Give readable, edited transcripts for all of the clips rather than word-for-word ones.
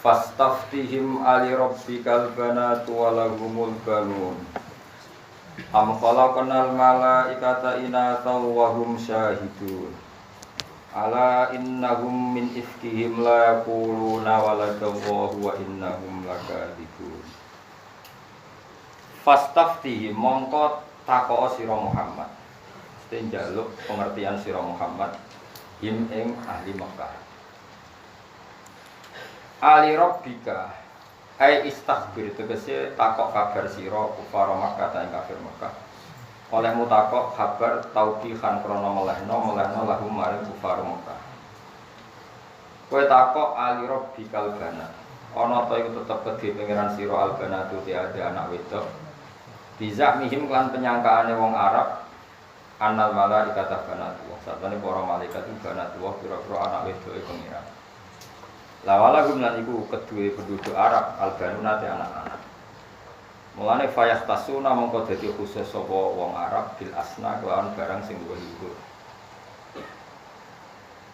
Fastaftihim ali rabbikal banatu walahumul banun. Am khalaqnal malaikata inatha wa hum syahidun. Ala innahum min ifkihim la yaquluna waladallahu wa innahum lakadzibun. Fastaftihim mongko takoo sira Muhammad. Mesti njaluk pengertian sira Muhammad him ing ahli Mekah. Ali rabbika ai istaghfir tegese takok kabar sira kufar Makkah ta ing kafir Makkah. Olehmu takok kabar taubihan krana melehno lahum maring kufar Makkah. Kowe takok ali rabbikal banat. Ana ta iku tetep kedhe pangeran sira al banatu te ada anak wedok. Bisa mihim lan penyangkaane wong Arab annal malaikata banatu. Satane para malaikat iku banatu pira-pira anak wedoke pangeran. Lawala gumlan iku kedue penduduk Arab albanuna te anak-anak. Mulane fayah tasuna mongko dadi khusus sapa wong Arab bil asna kelawan barang sing luhur.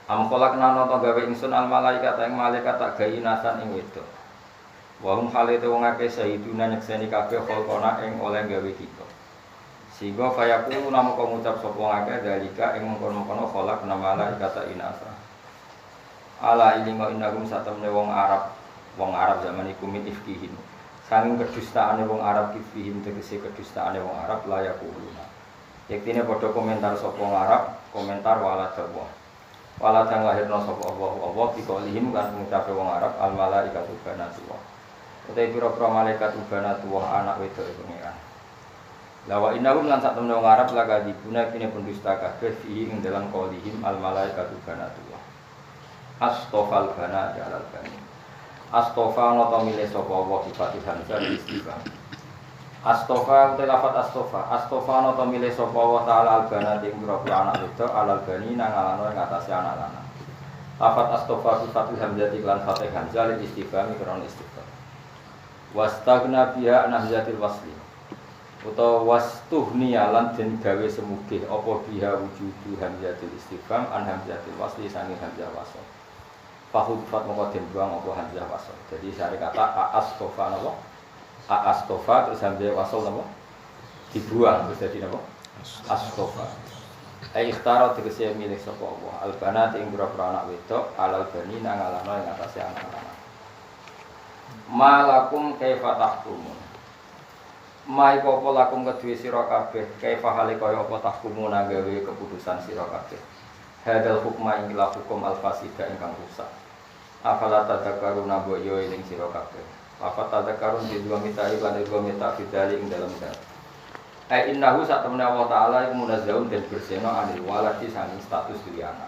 Am kholaqna nata gawe ingsun al malaikat ing malaikat tak gawe inasan ing wedok. Wa hum halite wong akeh sayiduna nyekseni kabeh kholqona ing oleh gawe kita. Sehingga fayaqulu namung ngucap sapa wong akeh dalika ing mengkon-mengkon kholaqna malaikat inasa. Ala ilingo innahum satamne wong Arab zaman iku min ifkihim. Saking kedustaane wong Arab ifkihim tegese kedustaane wong Arab layak uluna. Yektine padha komentar sapa wong Arab, komentar waladallah. Waladang lahirna sapa Allah biqaulihim lan ngucape wong Arab al malaikatu banatullah. Utai pira-pira malaikat banatullah anak wedok pengiran. Lawa innahum lan satamne wong Arab lakadibuna kene pendusta kabeh fi ing dalam qaulihim al malaikatu banatullah. Astofal bana jalal bani. Astofa nota milih sapa Allah sifat hamzah istighfar. Astofa uta lafat astofa. Astofa nota milih sapa Allah taala al bana ing pira-pira anak wedok alal bani nang alano ing atase anak lanang. Lafat astofa sifat hamzah iklan fatih hamzah istighfar mikron istighfar. Wastagna biha nahzatil wasli. Utawa wastuhniya lan den gawe semugih apa biha wujudu hamzatil istighfar an hamzatil wasli sangi hamzah wasl. Fahudfat mongko den buang apa hamzah wasl. Jadi sare kata aastofa napa? Aastofa terus hamzah wasl napa? Dibuang terus jadi napa? Astofa. Ai ikhtara tegese milih sapa Allah. Albanat ing pira-pira anak wedok alal bani nang alana ing atase anak lanang. Malakum kaifa tahkumun. Mai apa lakum kedue sira kabeh kaifa hale kaya apa tahkumun gawe keputusan sira kabeh. Hadal hukma ing hukum al-fasida ingkang rusak. Afala tadzakaruna bo yo eling sira kabeh. Apa tadzakarun di dua mita lan dua mita fidali ing dalam zat. Ai innahu satamna wa ta'ala iku munazzahun dan berseno anil waladi saking status liyana.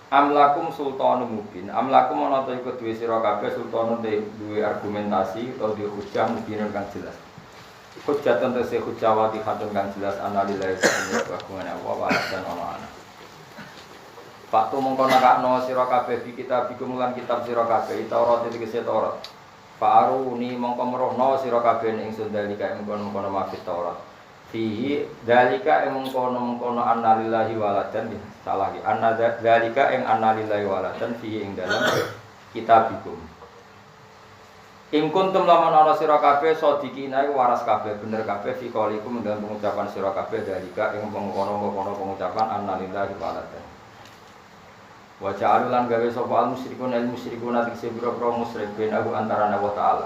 Amlakum sultanun mubin. Amlakum ana ta iku duwe sira kabeh sultanun duwe argumentasi utawa duwe hujjah mubin kang jelas. Hujjatun tese hujjawati hatun kang jelas analillahi subhanahu wa ta'ala wa dan ana. Pak tu mongko nakakno sira kabeh di kitab iku mulan kitab sira kabeh Taurat iki kese Taurat. Pak aruni mongko merohno sira kabeh ing sundalika ing kono-kono mafit Taurat. Fihi dalika ing mongko-mongko annalillahi waladan salah iki. Dalika ing annalillahi waladan fihi ing dalam kitabikum. Ing kuntum lamun ana sira kabeh sadikina iku waras kabeh bener kabeh fi qaulikum dalam pengucapan sira kabeh dalika ing mongko-mongko pengucapan annalillahi waladan. Wa ja'alulan gawe sapa al musyrikun atik pira-pira musyrik ben aku antarane Allah taala.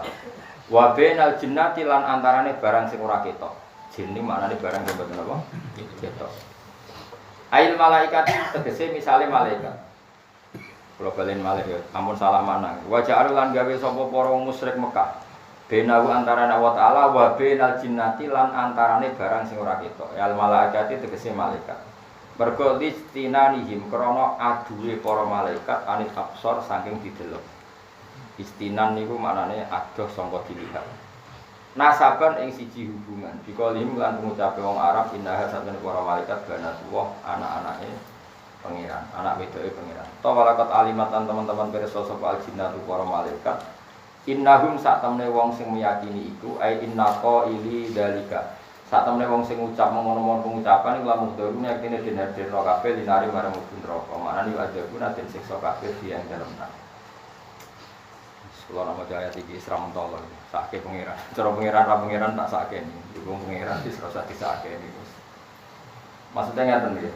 Wa bainal jinnati lan antarane barang sing ora ketok. Jin iki maknane barang sing boten apa? Ketok. Ail malaikat tegese misale malaikat. Kula balen malih ya, ampun salah manang. Wa ja'alulan gawe sapa para musyrik Mekah. Ben aku antarane Allah taala wa bainal jinnati lan antarane barang sing ora ketok. Al malaikati tegese malaikat. Mergo listinanihim krana aduwe para malaikat anit absor saking didelok. Istinan niku maknane adoh sangka dilihat. Nasaban ing siji hubungan. Dikalim lan pengucape wong Arab indah satene para malaikat banatullah anak-anake pangeran, anak wedoke pangeran. Tawalakat alimatan teman-teman pirsa sapa aljinnatu para malaikat. Innahum satamne wong sing meyakini iku ai innaka ili dalika. Satamne wong sing ngucap ngono-ngono pengucapan iku lamun durung yaktine den-den kabeh linari marang mubun neraka. Manane ada guna den siksa kabeh yang dalem neraka. Kalau nama jaya tinggi seram tolong, sakit pangeran. Cara pangeran tak sakit ini. Dukung pangeran sih serasa disakit ini. Maksudnya ngerti ya?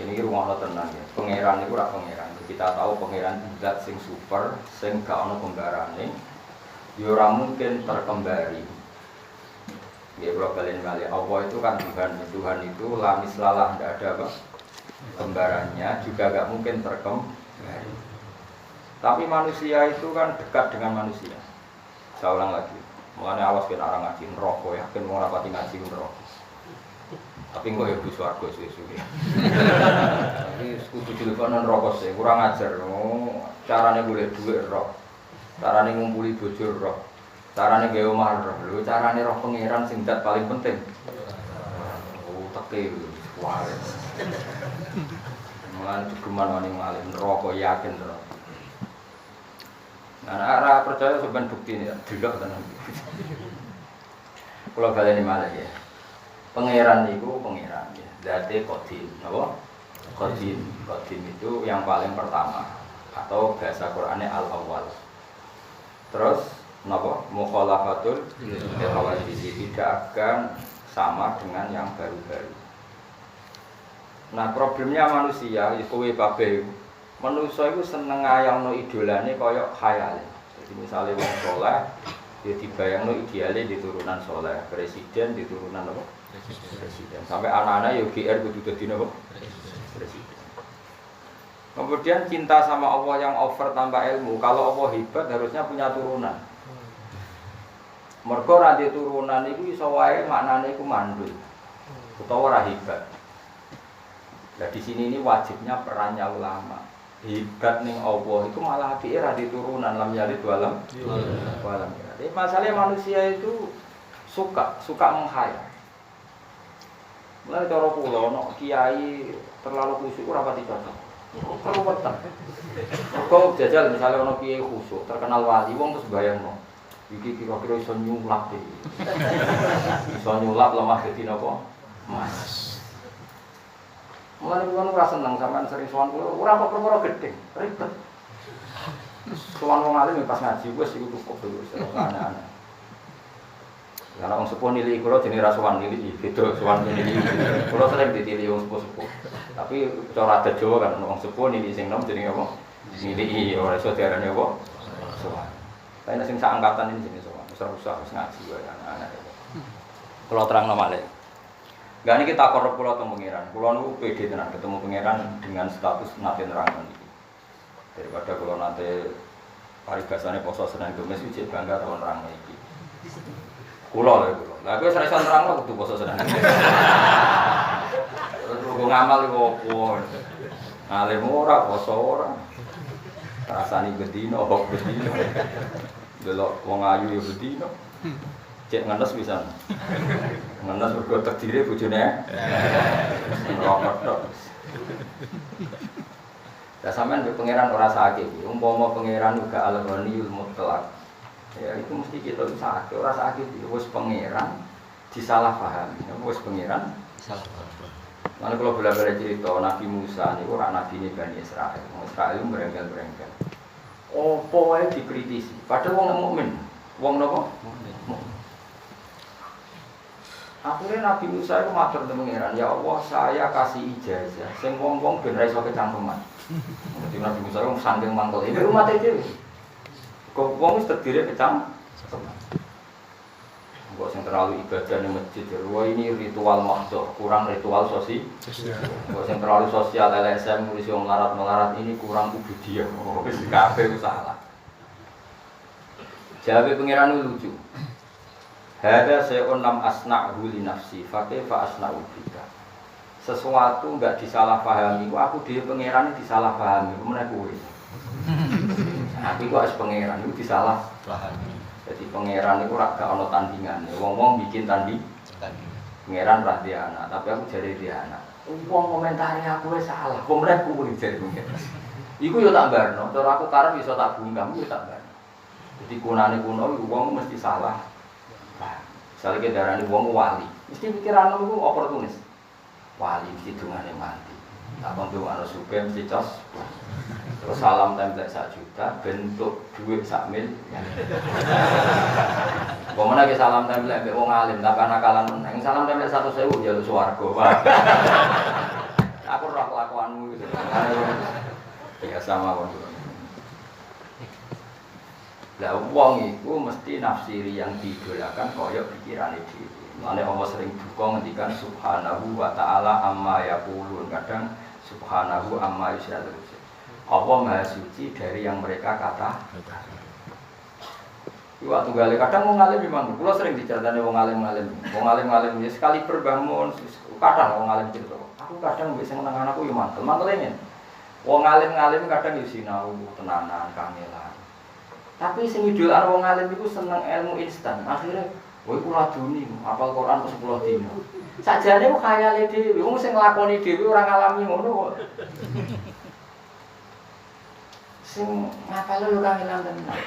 Ini rumah lo tenang ya. Pangeran itu rak pangeran. Kita tahu pangeran zat sing super, sing gak ono kembarane. Ora mungkin terkembari. Ya kalau kalian balik, Allah itu kan Tuhan. Tuhan itu lamis lalah, tidak ada apa kembarannya, juga gak mungkin terkembari. Tapi manusia itu kan dekat dengan manusia. Saya ulang lagi. Mulanya awas kena orang ngaji neraka ya, kan mau rapati ngaji neraka. Tapi kok ya bus warga suwe-suwe. Tapi kudu dilekono neraka sih, kurang ajar. Carane boleh duit roh. Carane ngumpuli bojo roh. Carane gawe omah roh. Lho carane roh pangeran sing dat paling penting. Oh, teke wae. Mulane cukuman wani ngalim neraka yakin terus. Nah, arah percaya sebenarnya bukti ini, delok tenan. Kalau kalian ini malah ya, pangeran itu pangeran ya, zate qadim, apa? Qadim itu yang paling pertama, atau bahasa Qur'annya al-awwal. Terus, apa? Mukhalafatul hawadits tidak akan sama dengan yang baru-baru. Nah, problemnya manusia, kowe kabeh manusia itu seneng ngayangno idolane kaya khayal. Jadi misalnya wong saleh dia dibayangno ideale di turunan saleh, presiden di turunan apa? Presiden. Sampai anak-anak yo GR kudu dadi napa? Presiden. Kemudian cinta sama Allah yang over tanpa ilmu. Kalau Allah hebat harusnya punya turunan. Mergo ra di turunan iku iso wae maknane iku mandul. Utawa ora hebat. Nah di sini ini wajibnya perannya ulama. Hebat ning Allah itu malah apike ra diturunan lam yalid walam. Jadi masalahnya manusia itu suka menghayal. Mulai cara kula ono kiai terlalu khusyuk ora pati cocok. Terlalu wetek. Kok jajal misalnya ono kiai khusyuk terkenal wali wong terus bayangno. Iki kira-kira iso nyulap iki. Iso nyulap lemah dadi napa? Mas. Mulane kula ora seneng sampean sering sowan kula, ora kok perkara gedhe, ribet. Sowan wong alim pas ngaji wis iku cukup wis ana-ana. Karena wong sepuh nilai kula jenenge ra sowan nilai, beda sowan nilai. Kula sering ditili wong sepuh-sepuh. Tapi cara adat Jawa kan wong sepuh nilai sing nom jenenge apa? Nilai ora iso diarani apa? Sowan. Tapi nek sing sak angkatan ini jenenge sowan, wis usah wis ngaji wae anak-anak. Kula terangno malih. Gak ini kita korup pulau atau pangeran. Pulau itu pede tenan ketemu pangeran dengan status nanti nerangan ini. Daripada kalau nanti paribasannya poso Senin Kamis itu bangga tahun nerang ini. Pulau lah pulau. Lalu saya nerang lah waktu poso Senin. Terus gue ngamal itu apa? Ngalim ora poso ora. Rasani bedino, hok bedino. Delok wong ayu ya bedino. Cek ngenes bisa. Ngenes mergo terdiri bojone. Ngerokok tok. Lah sampean mbek pangeran ora sakit iki. Umpama pangeran uga al-ghaniyul mutlaq. Ya itu mesti kita sakit, ora sakit wis pangeran disalahpahami. Wis pangeran disalahpahami. Lan kula bola-bali cerita Nabi Musa niku ora nabine Bani Israil. Israil merengkel-merengkel. Opo wae dikritisi. Padahal wong mukmin. Wong napa? Mukmin. Akhirnya Nabi Musa itu matur teng pangeran, ya Allah saya kasih ijazah, sing wong-wong ben ra iso kecangkeman. Jadi Nabi Musa itu sanding mangkel, ini umat dhewe. Kok wong wis terdiri kecangkeman. Kok sing terlalu ibadah ning masjid, wah ini ritual mahdhah, kurang ritual sosial. Kok sing terlalu sosial LSM nulis wong melarat-melarat ini kurang ubudiyah. Wis kabeh wis salah. Jawabe pangeran lucu. Hada sayun lam asna'hu li nafsi fa kaifa asna'u bika. Sesuatu enggak disalahpahami, aku dhewe pangeran disalahpahami, meneh kuwi. Aku kok as pangeran itu disalahpahami. Jadi pangeran itu ora gak ana tandingane. Wong-wong bikin tanding. Pangeran ra dia anak, tapi aku jare dia anak. Wong komentari aku wis salah, kok meneh kuwi jare pangeran. Iku yo tak barno, cara aku karep iso tak bungkam yo tak barno. Jadi kunane kuno wong mesti salah. Misalnya kita darah ini wong wali, mesti pikiran lu oportunis. Wali mesti dungane mati. Tak kontu anu suke mesti cos. Terus salam template 1 juta bentuk duit 1 miliar. Pemene ke salam template mbek wong alim tak nakalan meneng. Salam template 100.000 ya lu swarga. Aku roh kelakuanmu gitu. Biasa mawon. Lah wong iku mesti nafsiri yang didolakan kaya pikirane dhewe. Mulane Allah sering duka ngendikan subhanahu wa ta'ala amma yaqulun. Kadang subhanahu amma yusyrikun. Allah Maha Suci dari yang mereka kata. Waktu gale kadang wong alim memang kula sering diceritani wong alim-alim. Wong alim-alim ya sekali berbangun kadang wong alim cerita. Aku kadang wis seneng anakku yo mantel ngene. Wong alim-alim kadang yo sinau tenanan kangelan. Tapi sing idolan wong alim iku seneng ilmu instan. Akhire kowe kula duni apal Quran kok 10 dina. Sajane kok khayale dhewe, wong sing nglakoni dhewe ora ngalami ngono kok. Sing ngapal yo kangelan tenan.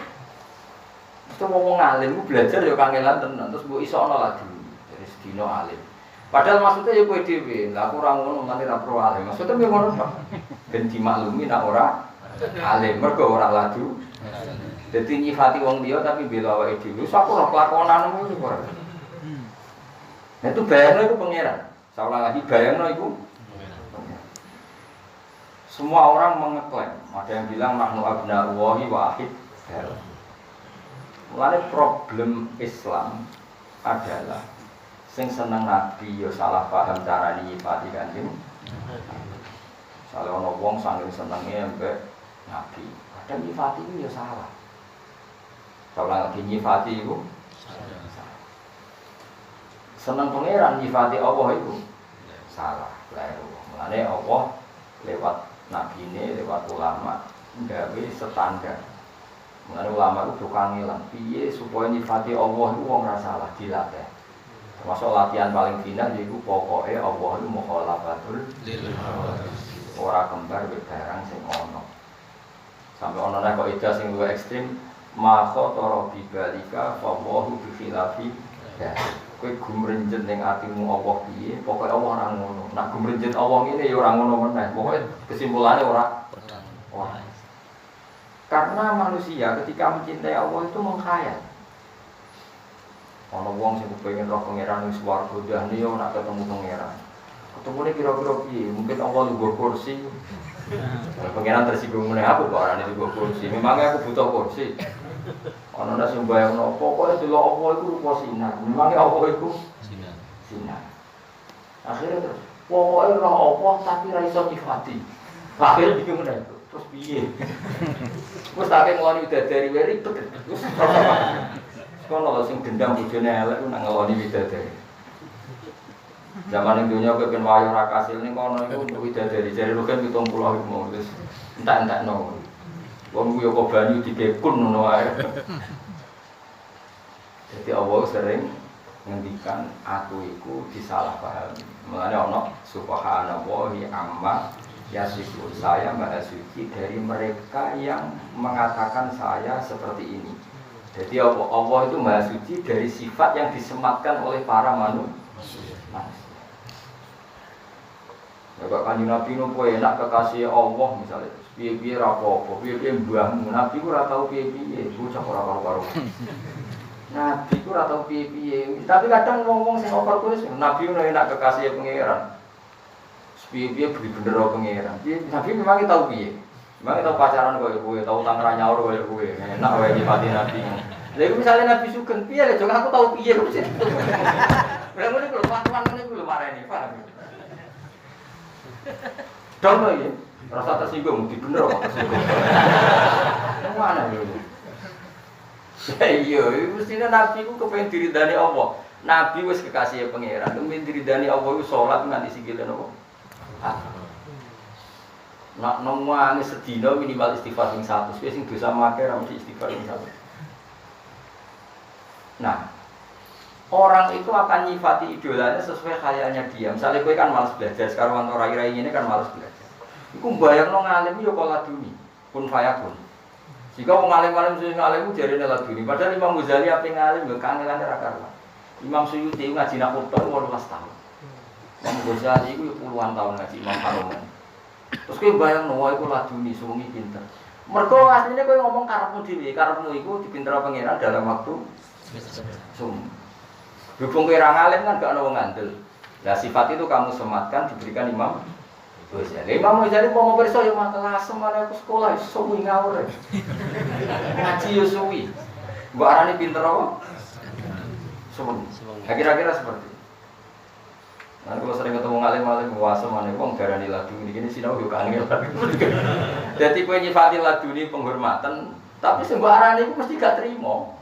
Itu wong alim ku belajar yo kangelan tenan terus mbok iso ana lagi. Dari sedina alim. Padahal maksudnya ya kowe dhewe, lha aku ora ngono mate ra pro alim. Maksudnya yo ngono tok. Ben dimaklumi nek ora alim mergo ora ladu. Dadi nyifati wong liya tapi bela awake dhewe. Wis aku ora kelakonanmu iku ora. Nah itu bayangno iku pangeran. Salah lagi bayangno iku pangeran. Semua orang mengeklaim, ada yang bilang nahnu abna'ullahi wa ahid. Mulane problem Islam adalah sing seneng nabi ya salah paham cara nyifati Kanjeng. Sale ana wong saking senenge mbek nabi, kadang nyifati itu ya salah. Salah lagi nyifati itu salah. Seneng pangeran nyifati Allah itu salah. Mulane Allah lewat nabi ini, lewat ulama nggawe standar. Mulane ulama itu kangelan piye supaya nyifati Allah itu wong ora salah dilatih. Termasuk latihan paling final yaiku pokoke Allah itu mukhalafatul lil ora kembar wek barang sing ana. Sampai ana nek kok ida sing luwih ekstrem ma khatara bi balika fa Allahu bi khilafi. Kowe gumrenjet ning atimu Allah piye? Pokoke Allah ora ngono. Nek gumrenjet Allah ngene ya ora ngono meneh. Pokoke kesimpulane ora. Karena manusia ketika mencintai Allah itu mengkhayal. Ana wong sing kepengin roh pangeran wis swarga dahne yo nak ketemu pangeran. Ketemune kira-kira piye? Mungkin Allah nggo kursi. Pangeran tersinggung meneh aku kok arane nggo kursi. Memangnya aku butuh kursi. Ana ndak sing bayangno pokoke delok Allah iku rupa sinar. Memangnya Allah iku sinar. Akhirnya terus pokoke roh Allah tapi ra iso nyifati. Akhirnya bingung meneh. Terus piye? Wes tak ngeloni widadari wae ribet. Wes kono lho sing dendam bojone elek ku nang ngeloni widadari. Zaman ning donya kowe ben wayu ra kasil ning kono iku untuk widadari. Jare lu kan 70 iku wis entek-entekno. Wong ku yo kok banyu dikekun ngono wae. Jadi Allah sering ngendikan aku iku disalahpahami. Mulane ana subhanallahi amma yasifu, saya Maha Suci dari mereka yang mengatakan saya seperti ini. Jadi Allah itu Maha Suci dari sifat yang disematkan oleh para manusia. Kalau Kanjeng Nabi nopo enak kekasih Allah misalnya, piye-piye ra apa-apa, piye-piye mbahmu, Nabi ku ora tau piye-piye, bocah ora karo-karo. Nabi ku ora tau piye-piye, tapi kadang wong-wong sing oportunis, Nabi ku enak kekasih pangeran. Piye-piye bener pangeran. Nabi memang tahu piye. Memang tahu pacaran koyo kowe, tahu tangan nyaur koyo kowe. Enak wae nyifati Nabi. Lha iku misale Nabi sugeng piye lho, aku tahu piye kok. Lah ngene kok patuan ngene iku lho mareni, paham. Dong ya. Rasa tersinggung di bener kok tersinggung. Mana lho. Iya, mestine Nabi ku kepengin diridani Allah. Nabi wis kekasih pangeran, kepengin diridani Allah iku salat nganti sikile napa? Nak nongwane sedina minimal istighfar sing 100, wis sing dosa make ra mesti istighfar sing 100. Nah, orang itu akan nyifati idolanya sesuai khayalnya dia. Misalnya kowe kan malas belajar, sekarang wanto rai-rai ini kan malas belajar. Iku mbayangno ngalim yo kok laduni, kun fayakun. Jika wong alim-alim sing ngalim ku jarene laduni, padahal Imam Ghazali ape ngalim yo kangelan ra karuan. Imam Suyuti ngaji nak utang 18 tahun. Imam Ghazali itu puluhan tahun ngaji Imam Haromen. Terus kowe bayangno wae iku laduni suwi pinter. Mergo asline kowe ngomong karepmu dhewe, karepmu iku dipintero pangeran dalam waktu sum. Berhubung kowe ra ngalim kan gak ono wong ngandel. Lah sifat itu kamu sematkan diberikan Imam Ghazali. Imam Ghazali mau perso yo mangkel asem ana aku sekolah suwi ngawur. Ngaji yo suwi. Mbok arani pinter apa? Suwi. Kira-kira seperti nah, kalau sering ketemu ngalim-ngalim puasa mana wong darani ladu ini sinau yo kangen. Jadi kowe nyifati ladu ini penghormatan, tapi sing mbok arani iku mesti gak trimo.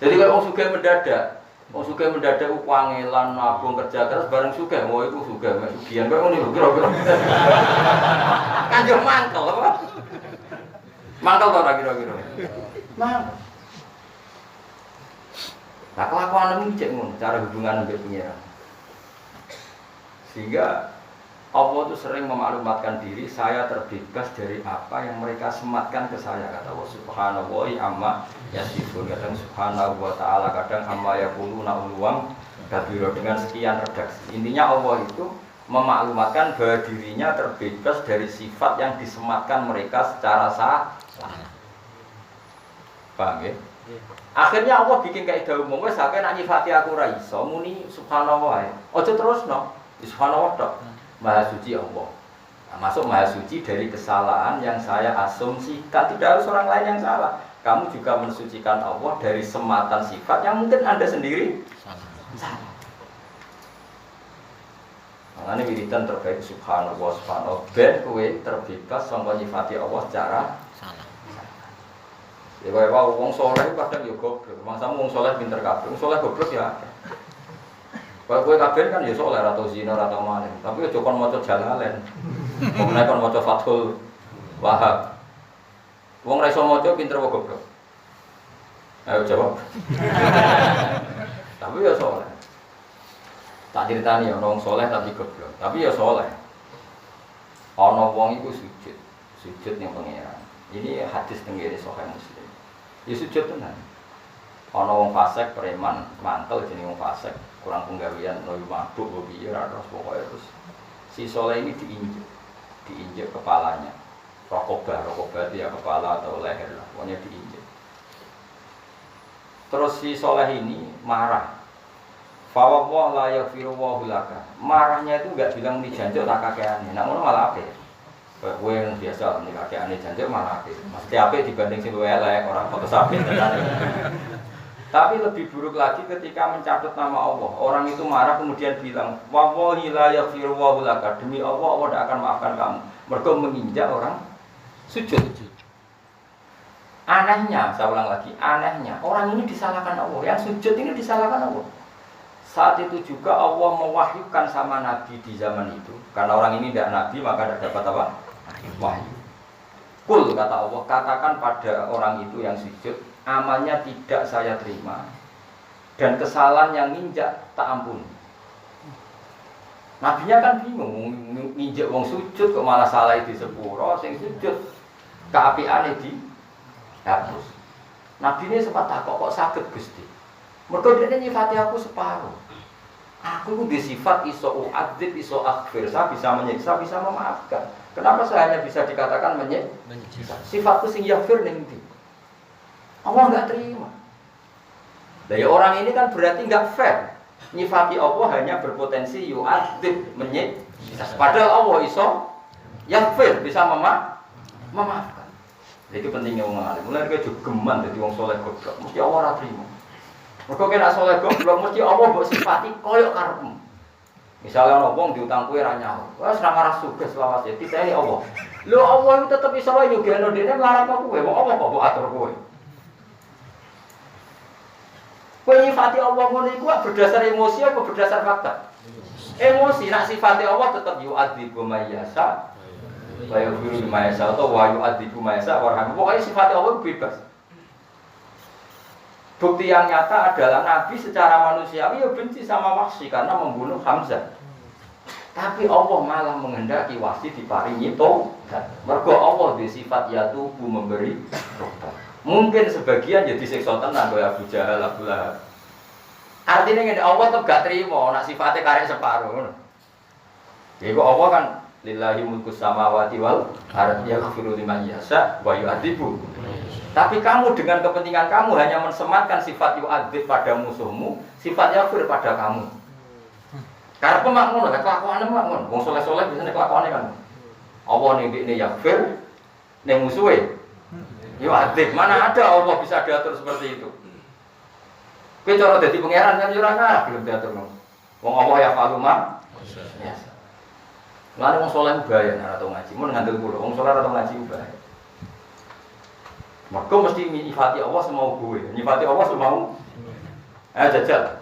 Jadi kalau wong sugih mendadak, wong sugih mendadak ku kangelan nabung kerja keras bareng sugih, wah iku sugih mek sugihan kowe ngene lho kira-kira. Kan yo mangkel apa? Mangkel to ora kira-kira. Mangkel. Nah kelakuan ini cek ngono, cara hubungan dengan pengiran. Sehingga Allah itu sering memaklumatkan diri, saya terbebas dari apa yang mereka sematkan ke saya. Kata Allah subhanahu wa ta'ala yasifun, kadang subhanahu wa ta'ala, kadang amma yakuluna uluwam kabiro dengan sekian redaksi. Intinya Allah itu memaklumatkan bahwa dirinya terbebas dari sifat yang disematkan mereka secara salah. Paham ya? Akhirnya Allah bikin kaidah umum, wes akeh nak nyifati aku ra iso muni subhanallah ae. Aja terusno. Subhanallah tok. Maha suci Allah. Nah, masuk maha suci dari kesalahan yang saya asumsikan, tidak harus orang lain yang salah. Kamu juga mensucikan Allah dari sematan sifat yang mungkin Anda sendiri salah. Makanya wiridan terbaik subhanallah subhanallah ben kowe terbebas sangka nyifati Allah secara salah. Ya kaya wong saleh kadang ya goblok. Mangsamu wong saleh pinter kabeh. Wong saleh goblok ya. Kaya kowe kabeh kan ya saleh atau zina atau maling, tapi aja kon maca jalalen. Wong nek kon maca Fathul Wahab. Wong ra iso maca pinter wae goblok. Ayo jawab. Tapi ya saleh. Tak diritani ya wong saleh tapi goblok. Tapi ya saleh. Ana wong iku sujud ning pangeran. Ini hadis tenggene Sahih Muslim. Ya sujud tenan. Ana wong fasik preman mantel jenenge wong fasik, kurang penggawean loyo mabuk kok piye ora terus pokoke terus si saleh ini diinjek kepalanya. Rokobah dia kepala atau leher lah, pokoknya diinjek. Terus si saleh ini marah. Fa wa la yaghfiru wa laka. Marahnya itu enggak bilang dijanjuk tak kakeane. Nek ngono malah apik. Kowe yang biasa nek kakeane janjuk malah apik. Mesti apik dibanding sing luwih elek, ora foto sapit tenan. Tapi lebih buruk lagi ketika mencatat nama Allah. Orang itu marah kemudian bilang, wallahi la yaghfiru wa laka. Demi Allah, Allah tidak akan maafkan kamu. Mergo menginjak orang sujud. Anehnya, saya ulang lagi, anehnya orang ini disalahkan Allah. Yang sujud ini disalahkan Allah. Saat itu juga Allah mewahyukan sama Nabi di zaman itu. Karena orang ini tidak Nabi, maka tidak dapat apa? Wahyu. Kul kata Allah, katakan pada orang itu yang sujud, amalnya tidak saya terima dan kesalahan yang nginjak tak ampun. Nabinya kan bingung nginjak wong sujud kok malah salah di sepuro, sing sujud keapiane dihapus. Nabi ini sempat takok kok saged Gusti. Mergo dene nyifati aku separuh. Aku itu sifat iso uadzib, iso aghfir, saya bisa menyiksa, bisa memaafkan. Kenapa saya hanya bisa dikatakan menyiksa? Sifatku sing yaghfir ning ndi? Allah enggak terima. Nah, ya orang ini kan berarti enggak fair. Nyifati Allah hanya berpotensi yu'adzib, menyiksa. Padahal Allah iso yaghfir, bisa memaafkan. Jadi pentingnya wong alim. Mulai kowe jogeman dadi wong saleh goblok, mesti Allah ora terima. Mergo kena saleh goblok mesti Allah mbok sifati koyo karepmu. Misalnya ana wong diutang kowe ra nyaur. Wes ra marah sugih selawase diteni Allah. Lho Allah itu tetep iso wae nyugihno dene nglarang kowe. Wong Allah kok mbok atur kowe. Kowe nyifati Allah ngono iku berdasar emosi apa berdasar fakta? Emosi, nak sifati Allah tetep yu'adzibu mayyasa. Wa yughfiru mayyasa atau wa yu'adzibu mayyasa warham. Pokoke sifati Allah bebas. Bukti yang nyata adalah Nabi secara manusiawi ya benci sama Wahsy karena membunuh Hamzah. Tapi Allah malah menghendaki Wahsy diparingi taubat. Mergo Allah di sifat yatubu memberi taubat. Mungkin sebagian jadi siksa tenan kaya Abu Jahal, Abu Lahab. Artinya ngene Allah tetep gak trimo nek sifate karek separuh ngono. Ya kok Allah kan Lillahi mulku samawati wal ardi yaghfiru liman yasha wa yu'adzibu. Tapi kamu dengan kepentingan kamu hanya mensematkan sifat yu'adzib pada musuhmu, sifat yaghfir pada kamu. Karena pemak ngono, kelakuane mak ngono. Wong saleh-saleh biasane kelakuane kan. Allah ning ndekne yaghfir, ning musuhe yu'adzib. Mana ada Allah bisa diatur seperti itu? Kowe cara dadi pangeran kan yo ora ngarep gelem diatur ngono. Wong Allah ya faluma. Ya. Lalu wong saleh bahaya nek ora tau ngaji. Mun ngandel kula, wong saleh ora tau ngaji bahaya. Maka mesti nyifati Allah semau gue, nyifati Allah semau. Jajal.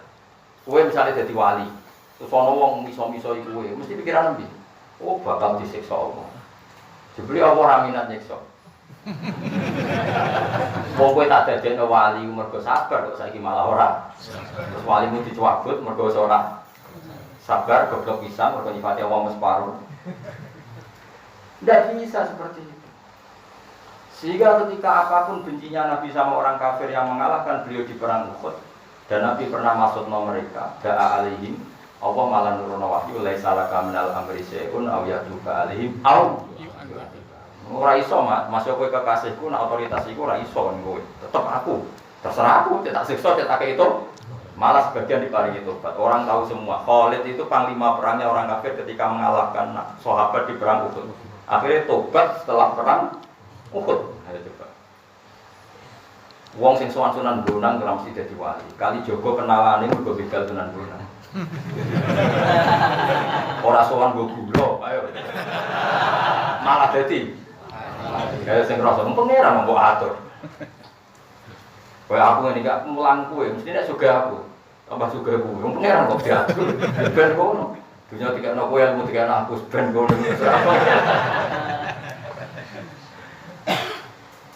Kowe misalnya dadi wali, terus ana wong miso-miso iku kowe, mesti pikiran piye? Oh, bakal disiksa Allah. Jebule Allah ora minat nyiksa. Wong kowe tak dadekno wali mergo sabar kok saiki malah ora. Terus walimu dicuwabut mergo ora sabar goblok pisan mergo nyifati Allah mesparuh. Tidak bisa seperti itu. Sehingga ketika apapun bencinya Nabi sama orang kafir yang mengalahkan beliau di perang Uhud, dan Nabi pernah masukno mereka, da'a alaihim, Allah malah nurun wahyu laisa laka minal amri syai'un aw yatuba alaihim aw ora iso masuk kowe kekasihku nek otoritas iku ora iso kan kowe. Tetep aku. Terserah aku, tak siksa, tak itu. Malah sebagian diparingi tobat. Orang tahu semua. Khalid itu panglima perangnya orang kafir ketika mengalahkan sahabat di perang Uhud. Akhirnya tobat setelah perang Uhud. Ayo coba. Wong sing sowan Sunan Bonang ora mesti dadi wali. Kali Joko kenalane mergo begal Sunan Bonang. Ora sowan go gula, ayo. Malah dadi. Kayak sing rasa pangeran mbok atur. Kayak aku ngene gak mulang kowe, mesti nek sugih aku. Tambah sugih kowe. Wong pangeran kok diatur. Ben kono. Dunya dikekno kowe ilmu dikekno aku ben kono.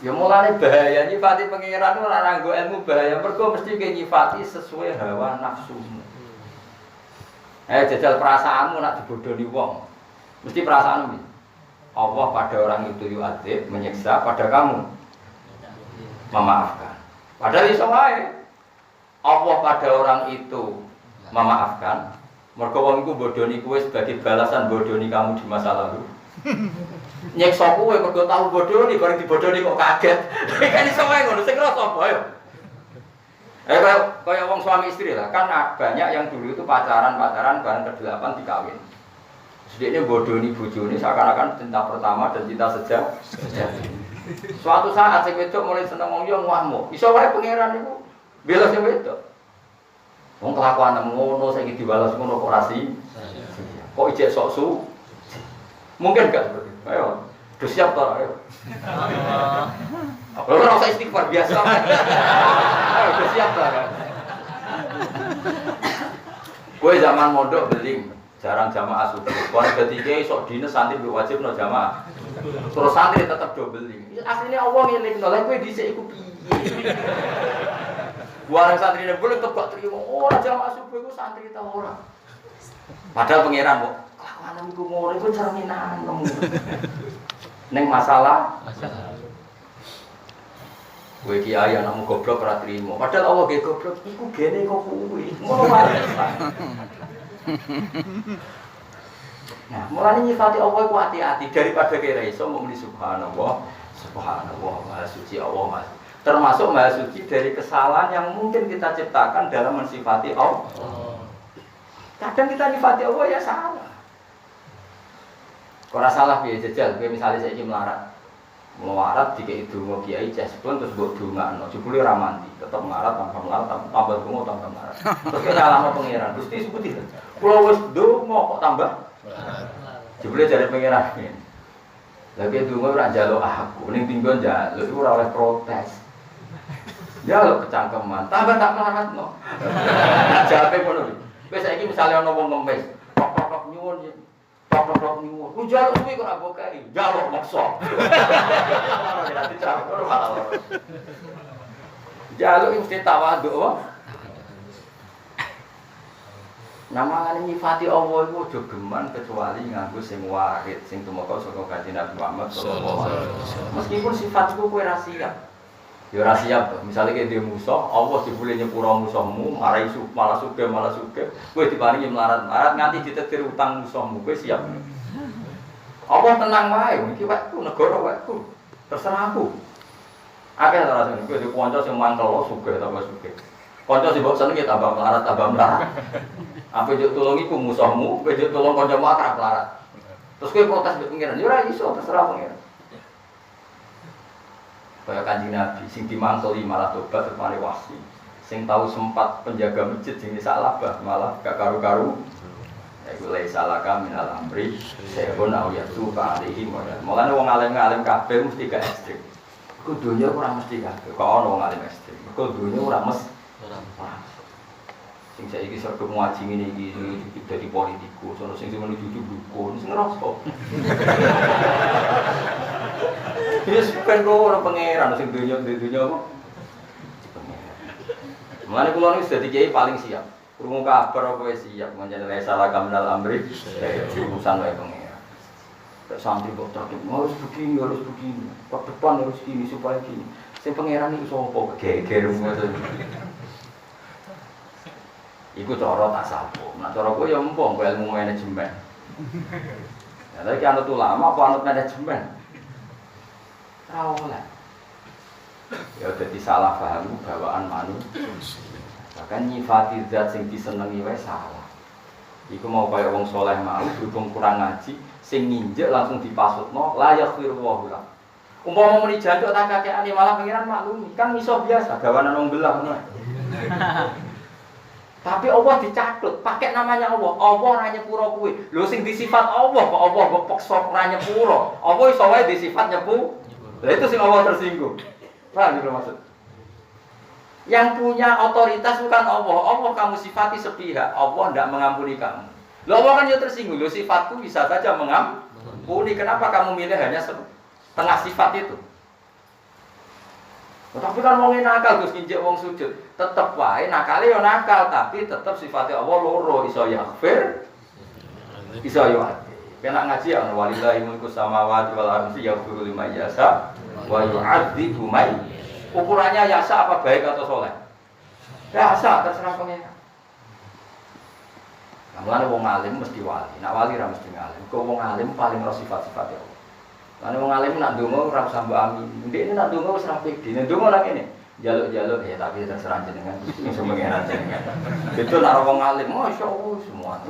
Ya mulane bahaya nyifati pangeran ora nganggo ilmu bahaya. Mergo mesti ke nyifati sesuai hawa nafsumu. Jajal perasaanmu nak dibodohi wong. Mesti perasaanmu. Allah pada orang itu yu'adzib, menyiksa, pada kamu memaafkan. Padahal iso wae. Allah pada orang itu memaafkan. Mergo wong iku bodoni kowe sebagai balasan bodoni kamu di masa lalu. Nyiksa kowe mergo tau bodoni, bareng dibodoni kok kaget. Kan iso wae ngono, sing rasa apa ya? Kayak wong suami istri lah, kan banyak yang dulu itu pacaran bareng ke-8 dikawin. Sediknya bodoni bojone seakan-akan cinta pertama dan cinta sejati. Suatu saat sing wedok mulai seneng wong yo ngamuk. Iso wae pangeran niku bela sing wedok. Wong kelakuan ngono saiki dibalas ngono kok rasi. Kok ijek sok su? Mungkin gak seperti itu. Ayo, udah siap toh ayo. Apa ora usah istighfar biasa. Ayo, udah siap toh. Kowe zaman mondok beling, jarang jamaah subuh. Kon ketika esuk dina santri wajib no jamaah. Terus santri tetap do beling. Asline Allah ngelingno, lha kowe dhisik iku piye? Buareng santri ne boleh tetep gak trimo. Ora jamaah subuh iku santri ta ora. Padahal pangeran kok kelakuan iku ngono iku cerminan kamu. Ning masalah. Kowe kiai anakmu goblok ora trimo. Padahal Allah ge goblok iku gene kok kuwi. Ngono wae. Nah, mulane nyifati Allah iku hati-hati daripada kira iso muni subhanallah, subhanallah, maha suci Allah Mas. Termasuk maha suci dari kesalahan yang mungkin kita ciptakan dalam mensifati Allah. Kadang kita nyifati Allah ya salah. Ora salah piye jajal, kowe misale saiki melarat dikek donga kiai jespon terus mbok dongakno, jebule ora mandi, tetep melarat tambah donga tambah melarat. Terus nyalahno pangeran, Gusti sebuti. Kula wis donga kok tambah melarat. Jebule jare pangeran. Lagi donga ora njaluk aku, ning tinggon njaluk iku ora oleh protes. Njaluk kecangkeman, tambah tak melaratno. Jawabe ngono. Kowe saiki misale ana wong ngemis, tok nyuwun ya. Tok nyuwun. Ku njaluk kuwi kok ora bokai, njaluk maksa. Jaluk mesti tawadhu wae. Namane nyifati Allah iku aja geman kecuali nganggo sing warid, sing tumeka saka Kanjeng Nabi Muhammad sallallahu alaihi wasallam. Meskipun sifat iku kowe ra siap. Ya ora siap, misale ki dhewe musuh, Allah dibule nyepura musuhmu, marai malah sugih, kowe diparingi melarat nganti ditetir utang musuhmu, kowe siap. Allah tenang wae, iki wekku negara wekku. Terserah aku. Akeh ora sing kuwi kanca sing mangkel sugih tambah sugih. Kanca sing mbok senengi tambah melarat. Apa juk tulung iku musuhmu, kowe juk tulung kancamu akrab melarat. Terus kowe protes mbek pengiran, ya ora iso terserah pengiran. Kaya Kanjeng Nabi sing dimangkeli malah tobat terpane wasi. Sing tahu sempat penjaga masjid sing salabah malah gak karu-karu. Iku le salaka minal amri sebon awiyatu ka alihi modal. Mulane wong alim-alim kabeh mesti gak ekstrem. Iku dunya ora mesti kabeh. Kok ana wong alim ekstrem. Iku dunya ora mesti. Sing saiki sergep ngaji ngene iki dadi politikus, ono sing menuju dukun, sing ngerasa. Wis ben ora pangeran sing dunya apa? Mulane kula niku dadi kiai paling siap. Krungu kabar apa wis siap menjane salah kaminal amri urusan wae pengen. Tak santri kok terkep harus begini. Pak depan harus gini supaya gini. Sing pangeran iki sapa geger ngono. Iku cara tasawuf. Nah cara kowe ya empong kowe ilmu manajemen. Ya tapi anut ulama apa anut manajemen? Ora oleh. Ya dadi salah paham bawaan manusia. Bahkan nyifati zat sing disenengi wae salah. Iku mau kaya wong saleh mau berhubung kurang ngaji, sing nginjek langsung dipasutno layak firwah. Umpama muni jancuk tak kakekane malah pengiran maklumi, kan iso biasa gawanan wong belah ngono. Tapi Allah dicatut, pakai namanya Allah. Allah ora nyepuro kuwi. Lho sing disifat Allah kok Allah kok peksa ora nyepuro. Allah iso wae disifat nyepu. Lah itu sing Allah tersinggung. Paham iki maksud? Yang punya otoritas bukan Allah. Allah kamu sifati sepihak. Allah tidak mengampuni kamu. Loh Allah kan ya tersinggung. Loh sifatku bisa saja mengampuni. Kenapa kamu milih hanya setengah sifat itu? Tapi kan wong nakal Gus nginjek wong sujud. Tetep wae nakale ya nakal, tapi tetep sifatnya Allah loro, iso yaghfir, iso yu'adzi. Kena ngaji ana walillahi mulku samawati wal ardi yaghfiru liman yasha wa yu'adzibu man. Ukurannya yasa apa baik atau soleh? Yasa terserah pengen. Mulane wong alim mesti wali, nak wali ra mesti ngalim. Kok wong alim paling ro sifat-sifat Allah. Lan wong alim nak ndonga ora usah mbok amin. Ndekne nak ndonga wis ra pede. Nek ndonga nak ngene, jaluk-jaluk ya tapi terserah jenengan iso mengeran jenengan. Itu nak wong alim, masyaallah semua.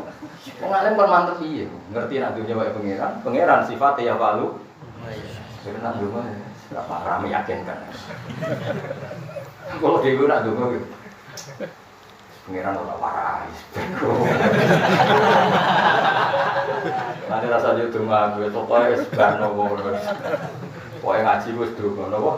Wong alim kan mantep piye? Ngerti nak dunya wae pangeran, pangeran sifate ya walu. Jadi nak ndonga ora parah meyakinkan. Kalau dhewe nak ndonga gitu. Pengiran ora waras. Nanti rasa yo donga gue pokoke wis barno ngono. Pokoke ngaji wis donga napa?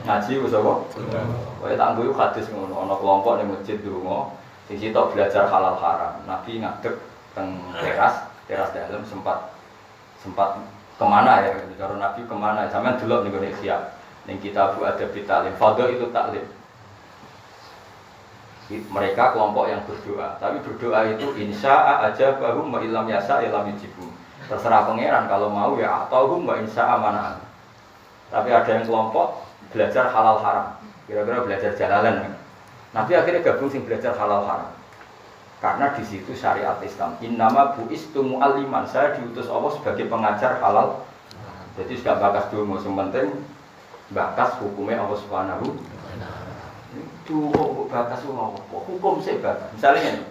Ngaji wis apa? Pokoke tak nggo hadis ngono, ana kelompok ning masjid donga, sing sitok belajar halal haram. Nabi ngadeg teng teras dalem sempat kemana ya? Karo Nabi kemana? Sampeyan delok ning ngene siap. Ning kitab Adab Talim, fadha itu taklim. Mereka kelompok yang berdoa, tapi berdoa itu insya'a ajabahum wa illam yasa' illam yujibum. Terserah pangeran kalau mau ya atauhum wa insya'a mana'an. Tapi ada yang kelompok belajar halal haram, kira-kira belajar jalalan. Nanti akhirnya gabung sing belajar halal haram. Karena di situ syariat Islam. Innama bu'istu mu'alliman, saya diutus Allah sebagai pengajar halal. Jadi sudah bakas dulu, yang penting bakas hukumnya Allah Subhanahu. Itu bakas hukum sih bakas. Misalnya ini,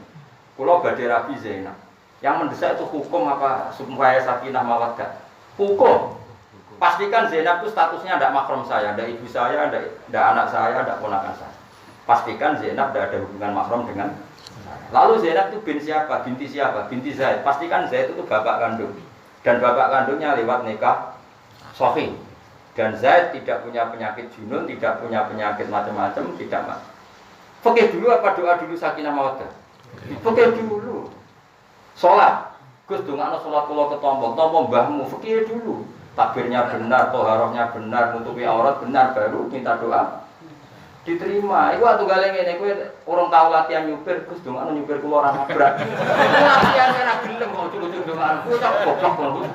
kalau badai Rabi Zainab, yang mendesak itu hukum apa supaya sakinah mawaddah? Hukum. Pastikan Zainab itu statusnya tidak mahram saya, tidak ibu saya, tidak anak saya, tidak ponakan saya. Pastikan Zainab tidak ada hubungan mahram dengan saya. Lalu Zainab itu bin siapa? Binti siapa? Binti Zaid. Pastikan Zaid itu bapak kandung. Dan bapak kandungnya lewat nikah sahih. Dan Zaid tidak punya penyakit junun, tidak punya penyakit macam-macam, tidak mas. Fikih dulu apa doa dulu sakinah mawaddah? Fikih dulu. Salat. Gus dongakno salat kula ketompong mbahmu, fikih dulu. Takbirnya benar, toharohnya benar, nutupi aurat benar, baru minta doa. Diterima. Iku atuh gale ngene kowe urung tau latihan nyupir, Gus dongakno nyupir kula ora nabrak. Latihan ora gelem kok cucu-cucu dongakno, kok goblok kok.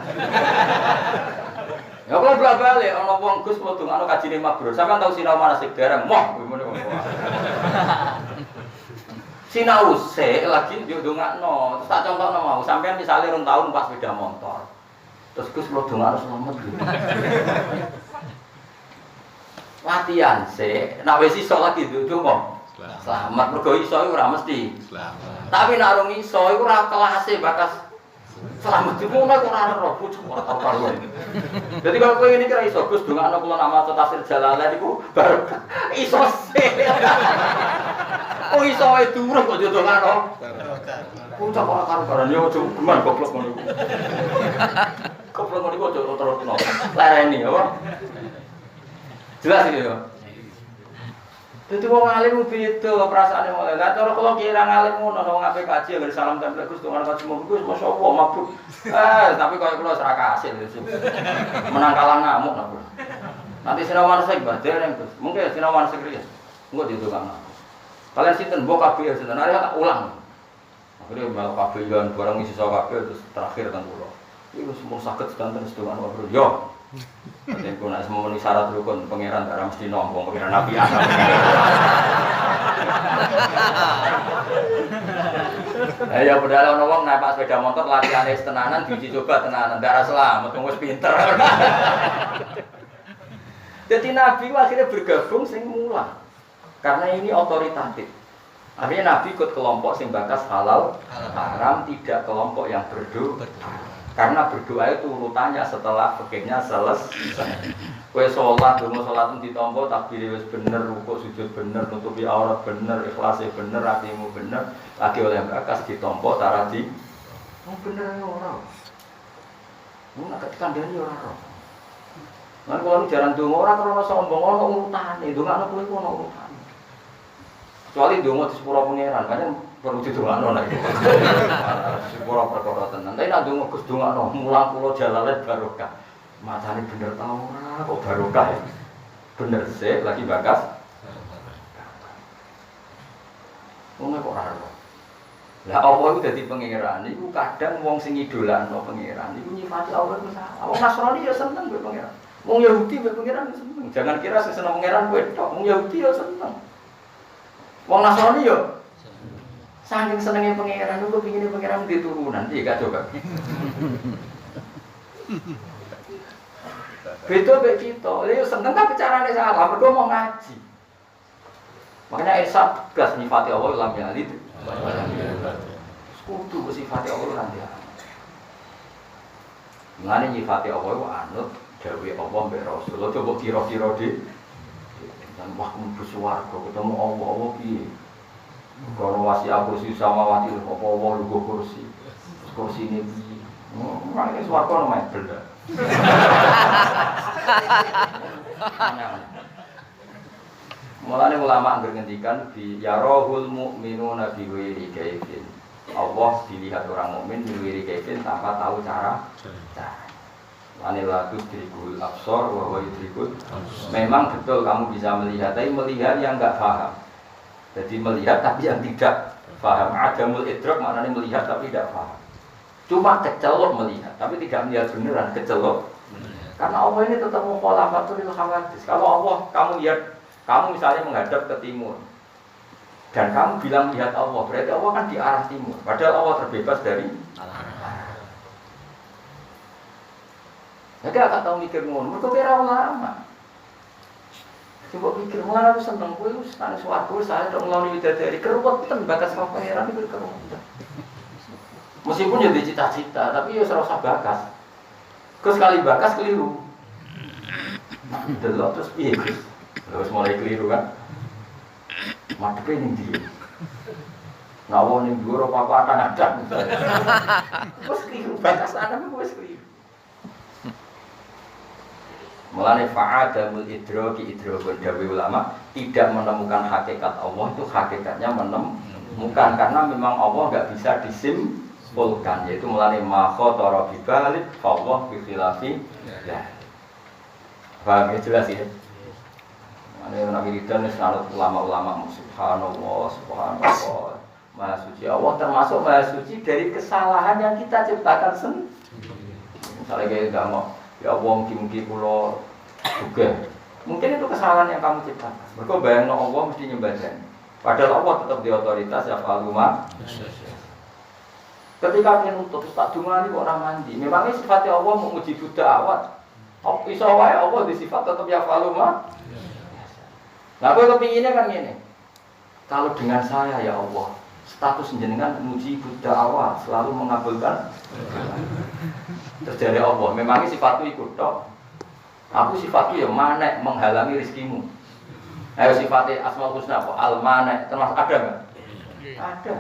Ya kalau balik, orang wong Gus mau dongakno kajine mabrur. Sampeyan tau sinau manasik dereng, moh ngene kok. Sinau sik lagi yo dongakno. Terus tak contohno mau, sampeyan misale rong tahun pas sepeda motor. Terus Gus kula dongakno selamat. Latihan sih, nek wis iso lagi donga. Selamat mergo iso iku ora mesti. Selamat. Tapi nek urung iso iku ora kelase bakas selamat itu nek ora ero pucuk ora karo. Dadi kalau kowe ngene kira iso Gus dongakno kula nama tafsir Jalalain iku baru iso sih. Oh iso wae durung kok dongakno. Pucuk ora karo-karoan yo aja geman goblok ngono iku. Goblok ngono iku aja terus-terusno. Lereni apa? Jelas iki yo. Dadi wong alim beda perasaane wong alim. Lah cara kula kira ngalim ngono wong ape kaji ngger salam tempel Gus Tuhan kaji Gus masyaallah mabuk. Tapi koyo kula ora kasil. Menang kalah ngamuk napa. Nanti sinawan sik badhe Gus. Mungkin sinawan sik riyen. Engko ditungakno. Kalian sinten mbok kabeh sinten arek tak ulang. Akhire mal kabeh jan barang isi kabeh terus terakhir kan kula. Iku semua saged sedanten sedongan wae. Yo. Nek kok nek memenuhi syarat rukun pangeran ora mesti nampa pangeran nabi ana. Ya padahal ono wong naik sepeda motor latihan tenanan diuji coba tenanan ndak selamat wis pinter. Jadi nabi akhirnya bergabung sing mulah. Karena ini otoritatif. Akhirnya nabi ikut kelompok sing bakas halal, haram, tidak kelompok yang berdoa. Karena berdoa itu urutannya setelah fikihnya selesai. Kowe salat, donga salat ditampa takbir wis bener, rukuk sujud bener, nutupi aurat bener, ikhlase bener, atimu bener, lagi oleh bakas ditampa taradi. Oh bener ora. Nek kandhane ora ora. Lan kalau jaran donga ora krana sombong ana urutane, ndongakno kuwi ana urutane. Kecuali donga di sepuro pangeran, pancen perlu didongakno nek. Sepuro perkara tenan. Tapi nek donga Gus dongakno, mulang kula Jalalain barokah. Macane bener ta ora kok barokah ya. Bener sih lagi bakas. Ngono kok ora. Lah apa iku dadi pangeran iku kadang wong sing idolakno pangeran iku nyifati Allah ku salah. Wong Nasrani ya seneng mbek pangeran. Wong Yahudi mbek pangeran seneng. Jangan kira sing seneng pangeran kowe tok. Wong Yahudi ya seneng. Wong Nasrani ya saking senenge pangeran kok pengine pangeran diturunan iki gak coba. Beda mek kita. Lha seneng tapi carane salah, mergo mau ngaji. Makanya Isa gas nyifati Allah lam yalid. Kudu sifate Allah lan dia. Ngene nyifati Allah ku anut dawuhe Allah mbek Rasul. Coba kira-kira dik. Dan waktu bersuara ketemu Allah piye? Kalau wasi kursi samawati apa Allah lugu kursi ini piye? Makane swarga namanya benda. Mulane ulama ngendikan bi yarahul mu'minuna bi wiri kaifin. Allah dilihat orang mukmin bi wiri kaifin tanpa tahu cara. Anila tudrikul absor wa huwa yudrikul. Memang betul kamu bisa melihat, tapi melihat yang enggak paham. Jadi melihat tapi yang tidak paham. Adamul idrak maknanya melihat tapi tidak paham. Cuma kecelok melihat, tapi tidak melihat beneran, kecelok. Karena Allah ini tetap mukhalafatul khawatis. Kalau Allah, kamu lihat, kamu misalnya menghadap ke timur, dan kamu bilang lihat Allah, berarti Allah kan di arah timur. Padahal Allah terbebas dari arah. Jadi agak tahu mikir ngono, mereka kira ulama. Coba pikir, malah aku seneng, gue harus suatu saya dong melalui dari keruwetan batas sama pangeran itu keruwetan. Meskipun jadi cita-cita, tapi ya serasa bakas. Sekali bakas keliru. Nah, delok terus piye, Gus? Terus mulai keliru kan? Madhepe ning ndi? Nawa ning dhuwur apa adan-adan. Terus keliru bakas ana wis keliru. Mulane fa'adamul idraki idrakun dawi ulama tidak menemukan hakikat Allah itu hakikatnya menemukan karena memang Allah enggak bisa disimpulkan yaitu mulane ma khatara bi balik fa Allah bi khilafi ya. Paham ya jelas ya. Mulane ana wiridan sanad ulama-ulama subhanallah subhanallah. Maha suci Allah termasuk maha suci dari kesalahan yang kita ciptakan sendiri. Misalnya kayak enggak mau ya Allah mungkin kula juga mungkin itu kesalahan yang kamu ciptakan. Mereka bayangno Allah mesti nyembah. Padahal Allah tetap di otoritas ya faluma. Ketika ingin nuntut tak dungani kok ora mandi. Memangnya sifatnya Allah mau muji da'awat. Iso wae Allah di sifat tetap ya faluma. Lah kowe kepinginnya kan ngene. Kalau dengan saya ya Allah, status jenengan muji da'awat selalu mengabulkan. Terjadi Allah, memangnya sifatku ikut tok. Aku sifatku ya manek menghalangi rezekimu. Ayo sifatnya Asmaul Husna apa? Al-Manek termasuk ada enggak? Ada.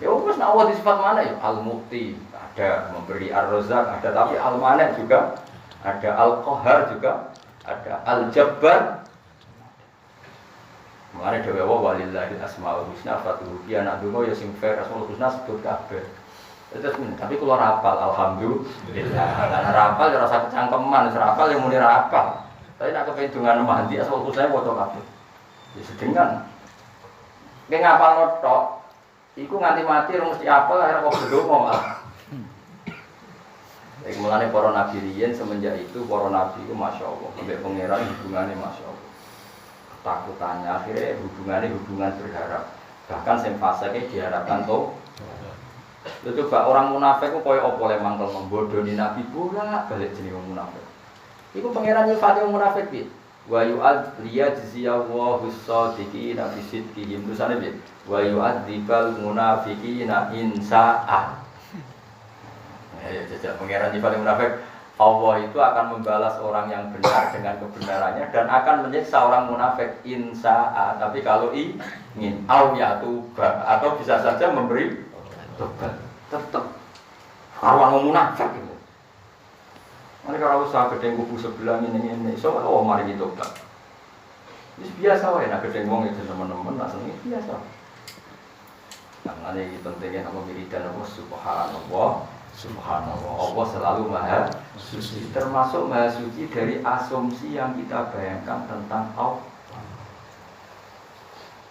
Ya wis nek Allah di sifat mana ya? Al-Mukti, ada memberi Ar-Razzaq, ada tapi Al-Manek juga, ada Al-Qahhar juga, ada Al-Jabbar. Mulane dhewe walillahi asmaul husna fatuhu bi anak donga ya sing fair Asmaul Husna sebut kabeh. Terus tapi kula rapal alhamdulillah. Lah rapal ya rasa kecangkeman, rapal yang muni rapal. Tapi nek kepen dongan mandi Asmaul Husna waca kabeh. Ya sedengan. Nek ngapal tok iku nganti mati mesti apal akhirnya kok berdonga malah. Iku mulane para nabi riyen semenjak itu para nabi iku masyaallah sampai pangeran hubungane masyaallah. Takutannya akhirnya hubungan berharap. Bahkan sing fasike diharapkan to. Lha coba orang munafik ku koyo apa le mangkel membodoni nabi bolak-balik jenenge wong munafik. Iku pangeran nyifati wong munafik piye? Wa yu'ad liyajziyallahu as-sadiqina bi sidqihim. Terusane piye? Wa yu'adzibal munafiqina in sa'a. Ya jajak pangeran nyifati munafik. Allah itu akan membalas orang yang benar dengan kebenarannya dan akan menyiksa orang munafik insya'a. Tapi kalau ingin au yatuba atau bisa saja memberi tobat. Tetap orang munafik itu. Mereka kalau usaha gedeng kubu sebelah ini so oh mari kita tobat. Ini biasa wae nek gedeng wong itu teman-teman langsung ini biasa. Nah, ini pentingnya apa wiridan apa subhanallah. Subhanallah, Allah selalu maha suci. Termasuk maha suci dari asumsi yang kita bayangkan tentang Allah.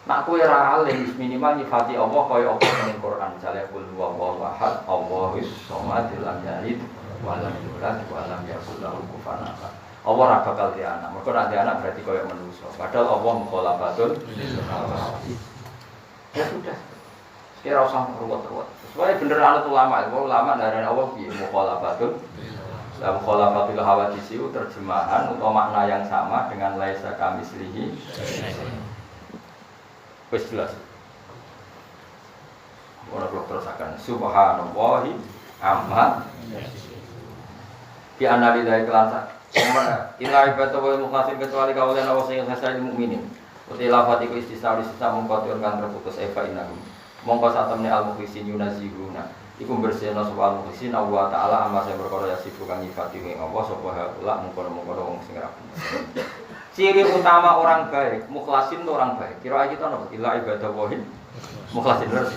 Nak kowe ra alim minimal nyifati Allah kaya apa ning Quran. Misale qul huwallahu ahad, Allahus samad, lam yalid wa lam yulad wa lam yakul lahu kufuwan ahad. Allah ora bakal di anak. Mergo nek anak berarti kaya manusa. Padahal Allah mukhalafatun. Ya sudah. Kira usah ruwet-ruwet. Soalnya bener anut ulama dari Allah piye mukhalafatun. La mukhalafatul hawadisi terjemahan atau makna yang sama dengan laisa kamislihi. Wis jelas. Ora perlu terusakan subhanallahi amma di anali dari kelantar. Ila ibadah wa mukhasin kecuali kaulan Allah sing sesai mukminin. Uti lafat iku istisna mengkotir kan terputus eva inahum. Mongko satemene al-mukhlisin yunazihuna iku bersihna sapa al-mukhlisin Allah taala amma sing perkara yasifu kang nyifati ing Allah sapa haula mungkon-mungkon wong sing rapi. Ciri utama orang baik, mukhlasin itu orang baik. Kira kita napa? Ila ibadah wahid mukhlasin terus.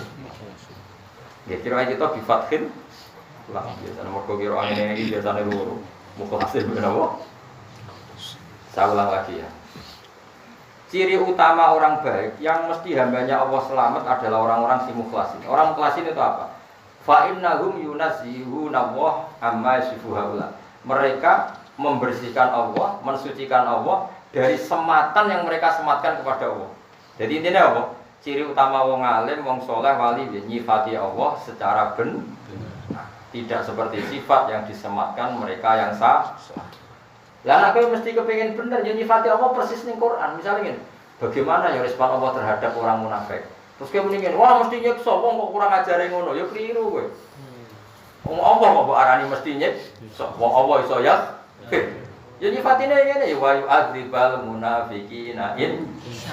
Ya kira kita bi fathin lah biasa mergo kira ini biasane loro. Mukhlasin menapa? Saya ulang lagi ya. Ciri utama orang baik yang mesti hambanya Allah selamat adalah orang-orang si mukhlasin. Orang mukhlasin itu apa? Fa innahum yunazzihuna Allah amma yasifu haula. Mereka membersihkan Allah, mensucikan Allah dari sematan yang mereka sematkan kepada Allah. Jadi intinya apa? Ciri utama wong alim, wong soleh, wali nyifati Allah secara benar. Tidak seperti sifat yang disematkan mereka yang sah. Lah nek mesti kepengin bener yo nyifati Allah persis ning Quran. Misalnya ngene, bagaimana ya respon Allah terhadap orang munafik? Terus kowe muni ngene, wah mesti nyiksa wong kok kurang ajare ngono. Ya keliru kowe. Wong Allah kok arani mesti nyiksa. Wong Allah iso ya. Ya nyifatine ngene ya wa yu'adzibal munafiqina in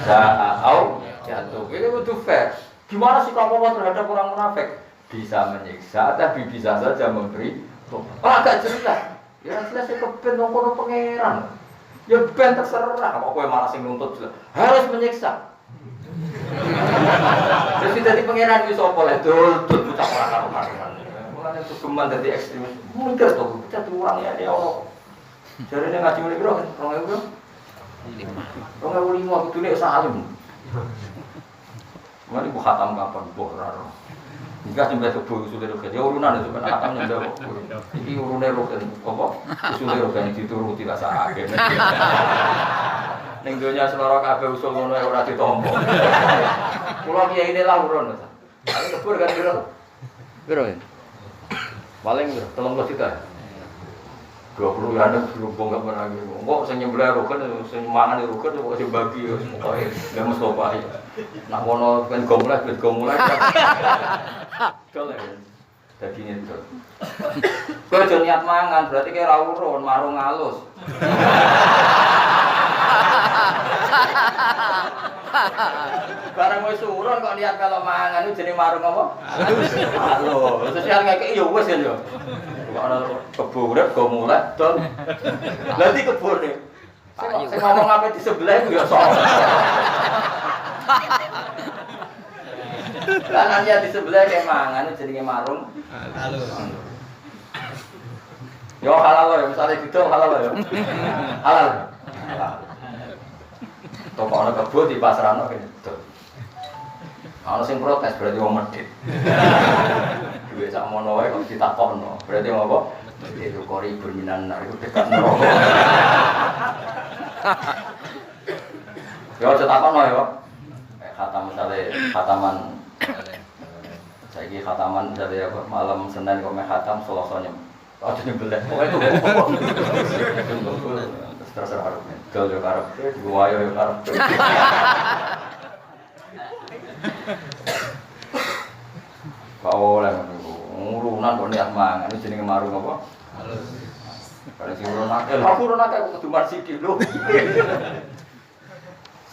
sa'au jatuh. Ini kudu fair. Gimana sikap Allah terhadap orang munafik? Bisa menyiksa tapi bisa saja memberi tobat. Agak jelas. Ya jelas saya kepen nongkono pangeran. Ya ben terserah. Kok kowe malah sing nuntut jelas. Harus menyiksa. Terus dadi pangeran iki sapa le? Dul bocah ora karo-karuan. Mulane itu geman dadi ekstremis. Mungkin to bocah urang ya Allah. Jarene ngaji muni piro? 2000. 2005 kudune salim. Mari ku khatam kapan mbok ora. Jika sampai subuh usulnya roken, ya urunan itu kan akan menjawab. Ini urunnya roken, apa? Usulnya roken dituruti rasa agen. Neng dunia selorok abe usul ngono ora ditompo. Kulo kiai ini lah urun. Paling kebur kan piro? Piro ya? Paling piro? 30 juta. 20 ya ada berhubung gak pernah gitu. Kok sing nyembelih rugen sing mangan rugen kok sing bagi wis pokoke gak mesti opae. Nak ono ben gomulai ben gomulai. Dol ya. Dadi ngene. Kowe aja niat mangan berarti kowe ora urun marung alus. Barang wis urun kok niat kalau mangan itu jenenge marung apa? Halo, terus yang ngekek ya wis ya. Kok ana kebo urip go mulai dol. Lah iki kebone. Sing ngomong apa di sebelah itu ya sok. Lah dia di sebelah kayak mangan itu jenenge marung. Halo. Yo halal ya, misalnya gitu halal ya. Halal. Halal. Toko ana kebo di pasarano gitu. Ana sing protes berarti wong medhit. Duwe sak mono wae kok ditakokno. Berarti apa? Itu kori berminan itu dekat neraka. Yo ditakokno ya. Khatam misale khataman. Saiki khataman misale apa malam Senin kok khatam Selasa nyem. Aja nyembelih. Pokoke itu. Terus arep. Dol yo karep, gua yo karep. Kau oleh ngurunan kok niat mangan itu jenenge marung apa? Halus. Kalau sing ngurunan aku kudu marsiki lho.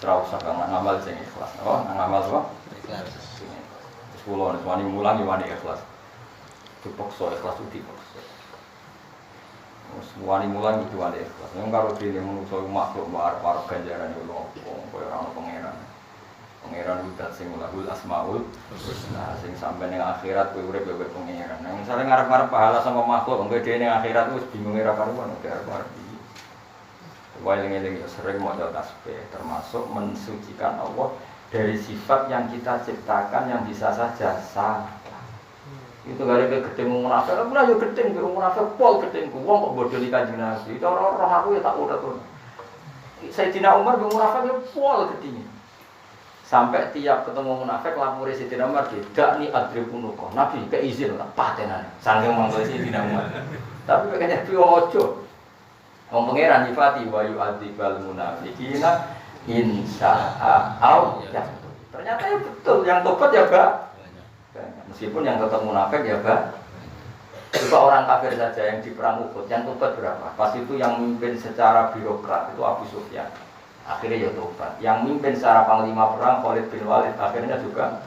Ora usah kang ngamal sing ikhlas. Oh, ngamal apa? Ikhlas. Wis kula nek wani mulang yo wani ikhlas. Dipaksa ikhlas dipaksa. Wis wani mulang itu wani ikhlas. Nek karo dene manusa makhluk arep ganjaran yo lho, koyo ora ono pangeran. Pangeran udah sing lahul asmaul husna sing sampe ning akhirat kowe urip yo pangeran. Nek misale ngarep-ngarep pahala sama makhluk engko dhewe ning akhirat wis bingung ora karuan arep-arep. Waeling-eling sering maca tasbih termasuk mensucikan Allah dari sifat yang kita ciptakan yang bisa saja salah. Itu gara-gara gedeng munafik, ora yo gedeng munafik pol gedengku wong kok bodho iki Kanjeng Nabi. Cara roh aku ya tak urut. Sayyidina Umar bin munafik yo pol gedenge. Sampai tiap ketemu munafik lapore Sayyidina Umar tidak ni adribunuka. Nabi keizin tak patenan. Saking mangko Sayyidina Umar. Tapi kayaknya piye ojo. Wong pangeran nyifati wa yu'adzibal munafiqina insya'a au ya. Ternyata ya betul yang tobat ya, Pak. Meskipun yang tetap munafik ya, Pak. Coba orang kafir saja yang di perang Uhud yang tobat berapa? Pas itu yang memimpin secara birokrat itu Abu Sufyan. Akhirnya ya tobat. Yang mimpin secara panglima perang Khalid bin Walid akhirnya juga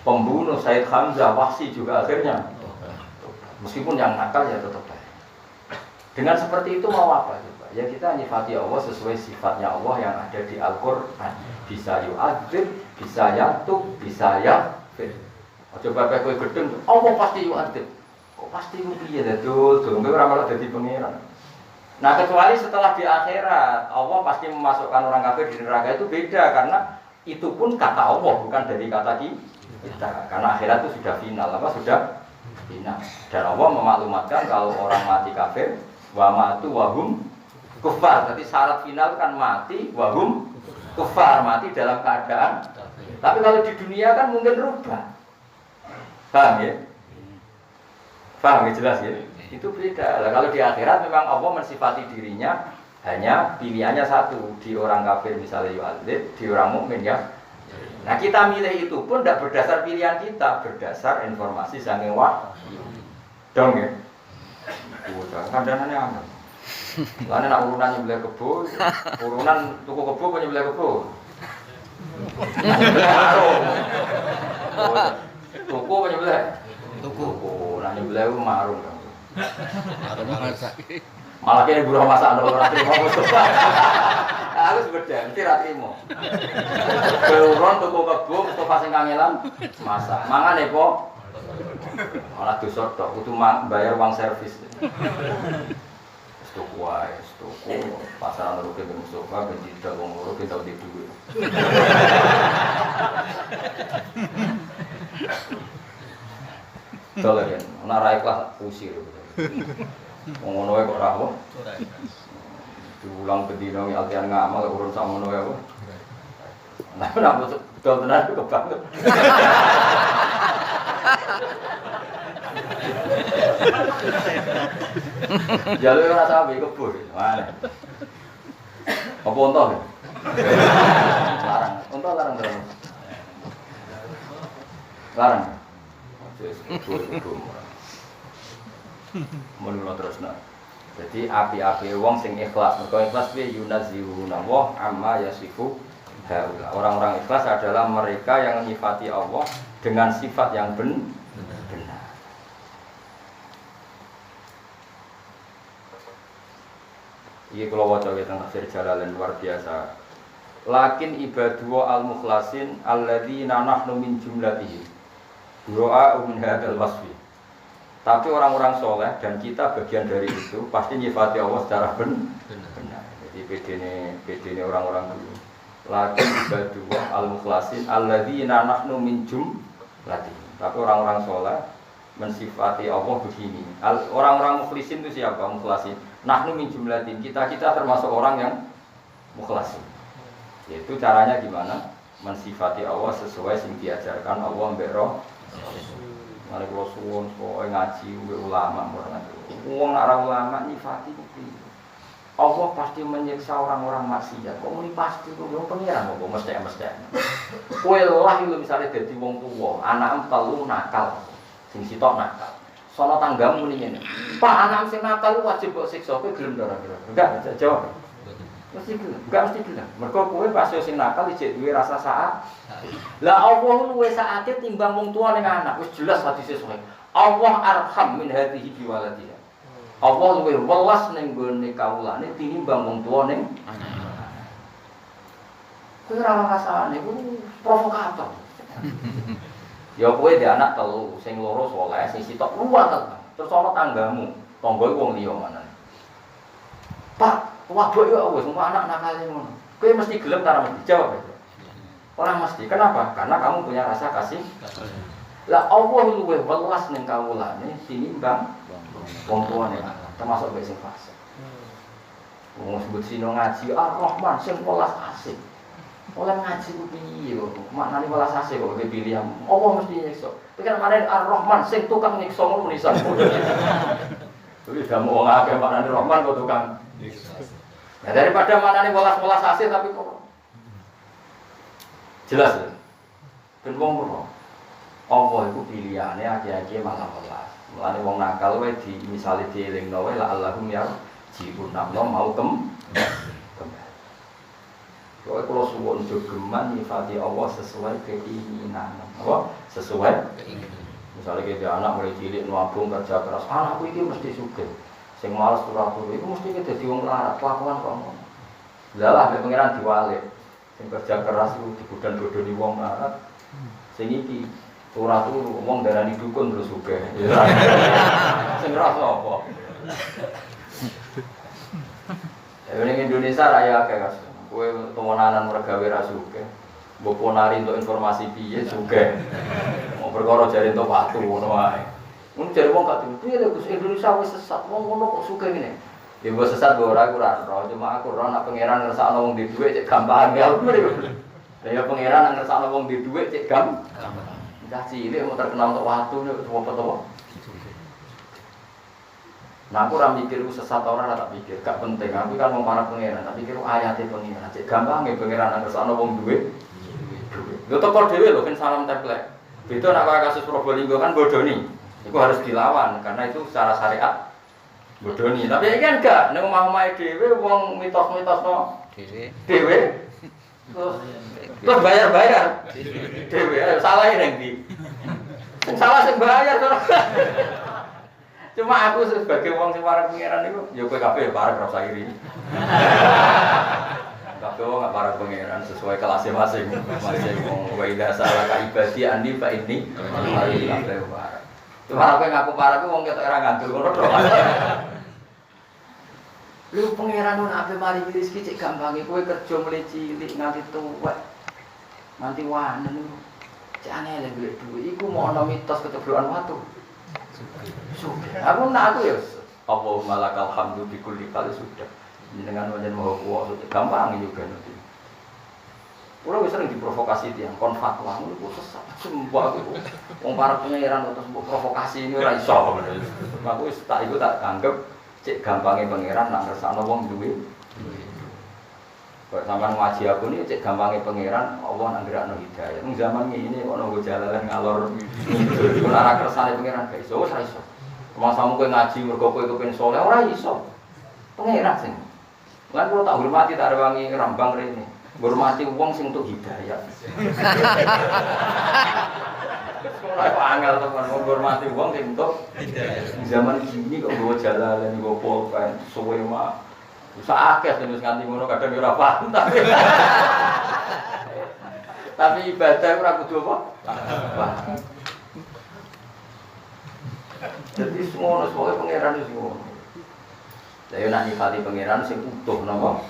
pembunuh Said Hamzah Wahsy juga akhirnya tobat. Meskipun yang nakal ya tetap baik. Dengan seperti itu mau apa coba? Ya kita nyifati Allah sesuai sifatnya Allah yang ada di Al-Qur'an. Bisa yu'adzib, bisa yatub, bisa yafir. Coba kowe gedeng, Allah pasti yu'adzib. Kok pasti ku piye dadul, dong ora malah dadi pangeran. Nah kecuali setelah di akhirat Allah pasti memasukkan orang kafir di neraka itu beda karena itu pun kata Allah bukan dari kata kita. Karena akhirat itu sudah final, apa sudah final. Dan Allah memaklumatkan kalau orang mati kafir wa matu wahum kufar. Jadi syarat final kan mati wahum kufar, mati dalam keadaan. Tapi kalau di dunia kan mungkin rubah. Paham ya? Paham ya jelas ya? Itu beda. Nah, kalau di akhirat memang Allah mensifati dirinya hanya pilihannya satu, di orang kafir misalnya yu'adzib, di orang mukmin ya. Nah kita milih itu pun tidak berdasar pilihan kita, berdasar informasi saking wahyu. Dong ya? Kandanannya aman. Lainnya nak urunan nyembelih kebo, urunan tuku kebo apa nyembelih kebo? Tuku apa nyembelih? Tuku. Nah nyembelih itu marung. Malah kene buruh masak ora trimo Mustafa. Aku sebeda, mesti ra trimo. Beruron tuku kebo Mustafa sing kangelan masak. Mangane kok malah dosa tok, kudu bayar uang servis. Tuku wae, tuku pasaran rugi ben Mustafa ben tidak wong loro ben tau di duwe. Tolong ya, ana ra ikhlas usir. Wong ngono wae kok ora apa. Diulang bedino altian ngamal urun sakmono wae apa. Nah, kenapa dol tenan kok banget. Jalur ora sapi kebur. Mana? Apa unta? Larang. Unta larang terus. Larang. Menurut terusna. Jadi api-api wong sing ikhlas. Mergo ikhlas piye yunazihuna wa amma yasifu haula. Orang-orang ikhlas adalah mereka yang menyifati Allah dengan sifat yang benar. Iki kula waca teng tafsir Jalalain luar biasa. Lakin ibadu al-mukhlasin alladzina nahnu min jumlatihi. Doa min hadzal wasfi. Tapi orang-orang soleh dan kita bagian dari itu pasti nyifati Allah secara benar. Jadi PD-ne orang-orang dulu. Lakin ibadu al-mukhlasin alladzina nahnu min jumlatihi. Tapi orang-orang soleh mensifati Allah begini. Orang-orang mukhlisin itu siapa? Mukhlasin. Nahnu min jumlatin, kita termasuk orang yang mukhlasin. Yaitu caranya gimana? Mensifati Allah sesuai yang diajarkan Allah mbek roh. Mari kula suwun pokoke ngaji mbek ulama ora wong ora ulama nyifati kuwi. Allah pasti menyiksa orang-orang maksiat. Kok muni pasti kok wong pengiran kok mesti. Kowe lah iki misale dadi wong tuwa, anak telu nakal. Sing sitok nakal. Sono tanggamu muni ngene. Pak, anak sing nakal wajib mbok siksa, kowe gelem ora kira? Enggak, jawab. Mesti gelem, enggak mesti gelem. Mergo kowe pas yo sing nakal ijek duwe rasa saat. Lah Allah luwe saate timbang wong tuwa ning anak, wis jelas hadise sahih. Allah arham min hadhihi biwaladiha. Allah luwe welas ning gone kawulane tinimbang wong tuwa ning anak. Kowe ora ngrasane ku provokator. Ya kowe dhe anak telu, sing loro saleh, sing sitok luwat. Terus ana tanggamu, tangga iku wong liya manane. Pak, wabuk yo wis anak nakale ngono. Kowe mesti gelem ta mesti jawab. Ora mesti. Kenapa? Karena kamu punya rasa kasih. Lah Allah luwih welas ning kawulane tinimbang wong tuane, termasuk kowe sing fasik. Wong sebut sino ngaji Ar-Rahman sing welas asih. Oleh ngaji ku piye kok maknane welas asih kok dipilih Allah mesti nyiksa. Pikir maknane Ar-Rahman sing tukang nyiksa ngono nisan. Kuwi jamu wong akeh maknane Rahman kok tukang nyiksa. Nah, daripada maknane welas-welas asih tapi kok jelas ya. Ben wong ora. Allah iku pilihane ati-ati malah welas. Mulane wong nakal wae di misale dielingno wae la Allahum ya jibun namno mau Kowe kula suwun jogeman nyifati Allah sesuai keinginan. Apa? Sesuai keinginan. Misalnya kita anak mulai cilik nabung kerja keras, anakku iki mesti sugih. Sing malas turu-turu iku mesti dadi wong larat, kelakuan kok ngono. Lah nek pangeran diwalik. Sing kerja keras iku dibodan-bodoni wong larat. Sing iki turu-turu wong darani dukun terus sugih. Sing rasa apa? Ning Indonesia raya akeh kas. Kowe temenanan mergawe ra sugih. Mbok ponari untuk informasi piye sugih. Mau perkara jare entuk watu ngono wae. Mun jare wong gak piye lho Gus Indonesia wis sesat. Wong ngono kok sugih ngene. Ya mbok sesat ora aku ora roh, cuma aku ora nak pangeran ngersakno wong di dhuwit cek gampang ya. Lah ya pangeran ngersakno wong di dhuwit cek gampang. Cah cilik mau terkenal untuk watu nek apa-apa. Nah aku ora mikir ku sesat ora tak pikir, gak penting. Aku kan wong para pangeran, tak pikir ayate pangeran. Cek gampange pangeran ngersakno wong duwe. Yo teko dhewe lho kan salam template. Beda nek kasus Probolinggo kan bodoni. Itu harus dilawan karena itu secara syariat bodoni. Tapi iki kan gak nek omah-omahe dhewe wong mitos-mitosno dhewe. Terus bayar-bayar. Dhewe salah ning ndi? Sing salah sing bayar to. Cuma aku sebagai wong sing parek pangeran niku ya kowe kabeh parek ora usah iri. Kabeh wong gak parek pangeran sesuai kelasnya masing-masing wong wa idza salaka ibadi andi fa inni kabeh parek. Cuma aku ngaku parek ku wong ketok ora ngandel ngono to. Lu pangeran ora ape mari rezeki cek gampange kowe kerja mulai cilik nganti tuwek. Nganti wanen niku. Cek aneh golek dhuwit iku mau ana mitos keteblokan watu. Aku ya Allahumma lakal hamdu bikulli kali sudah dengan wajan maha kuwasa gampang juga nanti Kulo wis sering diprovokasi tiyang kon fatwa niku sesat. Sumpah aku. Wong para pangeran terus mbok provokasi ini ora iso. Aku wis tak iku tak anggap cek gampange pangeran nak ngersakno wong duwe. Kok sampean ngaji aku ini cek gampange pangeran Allah nak gerakno hidayah. Ning zaman ini ono nggo jalalan ngalor ngidul. Ora kersane pangeran gak iso, ora iso. Masamu kowe ngaji mergo kowe kepen saleh ora iso. Pangeran sing. Lan kula tak hormati tak rewangi rambang rene. Hormati wong sing untuk hidayah. Ora kok angel teman hormati wong sing untuk hidayah. Zaman gini kok nggawa jalalan nggawa pulpen suwe mah. Wis akeh terus nganti ngono kadang ora paham tapi. Tapi ibadah ora kudu apa? Paham. Jadi semua sebagai pangeran itu semua. Saya nak nyifati pangeran sing utuh napa?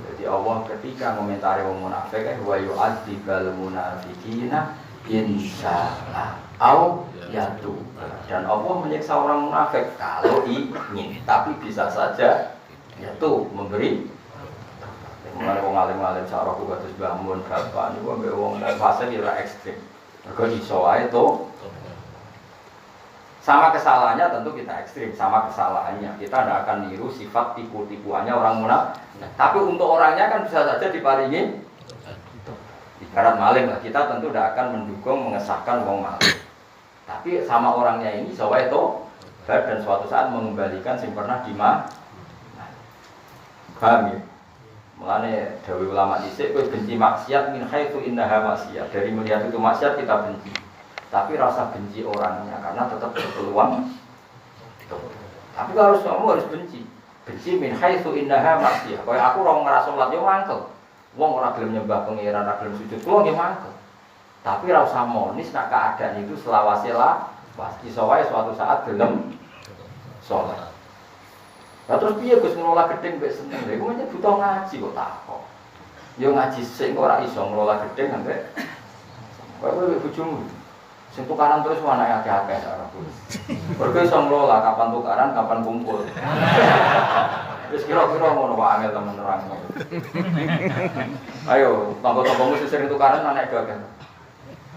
Jadi Allah ketika komentari wong munafik wa yu'adzibal munafiqina insyaallah au yatu. Dan Allah menyiksa orang munafik kalau ingin, tapi bisa saja yaitu memberi. Mulane wong alim-alim saraku kados Mbah Mun bapak niku ambek wong fase ora ekstrem. Mergo iso wae to. Sama kesalahannya tentu kita ekstrim, sama kesalahannya kita tidak akan niru sifat tipu-tipuannya orang munafik. Tapi untuk orangnya kan bisa saja diparingi ibarat maling lah, kita tentu tidak akan mendukung mengesahkan wong maling. Tapi sama orangnya ini sawah itu dan suatu saat mengembalikan yang pernah dimah. Paham ya? Mulane dawuh ulama dhisik kowe benci maksiat min haitsu innaha maksiat. Dari melihat itu maksiat kita benci. Tapi rasa benci orangnya karena tetap berpeluang. Tapi kalau kamu harus benci. Benci min haitsu innaha maksiat. Kaya aku ora ngrasa salat yo mangkel. Wong ora gelem nyembah pangeran, ora gelem sujud, kulo nggih mangkel. Tapi ora usah monis nek keadaan itu selawase lah, pasti iso wae suatu saat gelem salat. Lah terus piye Gus ngelola gedeng mbek seneng? Lha iku menyang butuh ngaji kok takok. Yo ngaji sing ora iso ngelola gedeng ambek kowe bojomu. Sing tukaran terus anake akeh-akeh ora terus. Mergo iso ngelola kapan tukaran, kapan kumpul. Wis kira-kira ngono kok angel temen nerangno. Ayo, tangga-tanggamu sing tukaran anak akeh.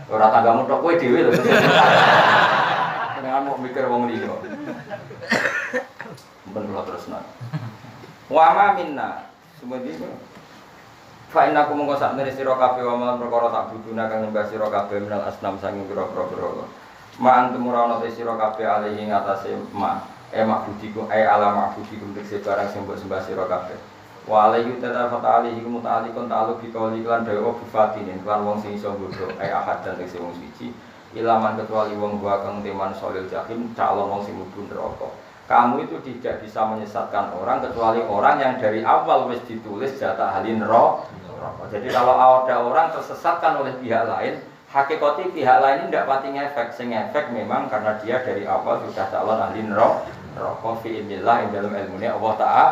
Ora tanggamu tok kowe dhewe lho. Nek mau mikir wong liya. Ben kula terusna. Wa ma minna sumedi fa inna kum mongko sak meneh sira kabeh wa man perkara tak buduna kang nyembah sira kabeh menal asnam saking pira-pira. Ma antum ora ana sira kabeh ali ing atase makbudiku ala makbudiku tekse barang sing mbok sembah sira kabeh. Wa alayhi tatafata alihi muta'alliqun ta'alluq bi qouli lan dawa bifatinin lan wong sing iso bodho ahad dan tekse wong suci ilaman kecuali wong gua kang teman solil jahim calon wong sing mlebu neraka. Kamu itu tidak bisa menyesatkan orang kecuali orang yang dari awal wis ditulis jatah ahli neraka. Jadi kalau ada orang tersesatkan oleh pihak lain, hakikati pihak lain ini tidak pati ngefek. Sing ngefek memang karena dia dari awal sudah calon ahli neraka fi ilmillah ing dalam ilmune Allah Ta'ala.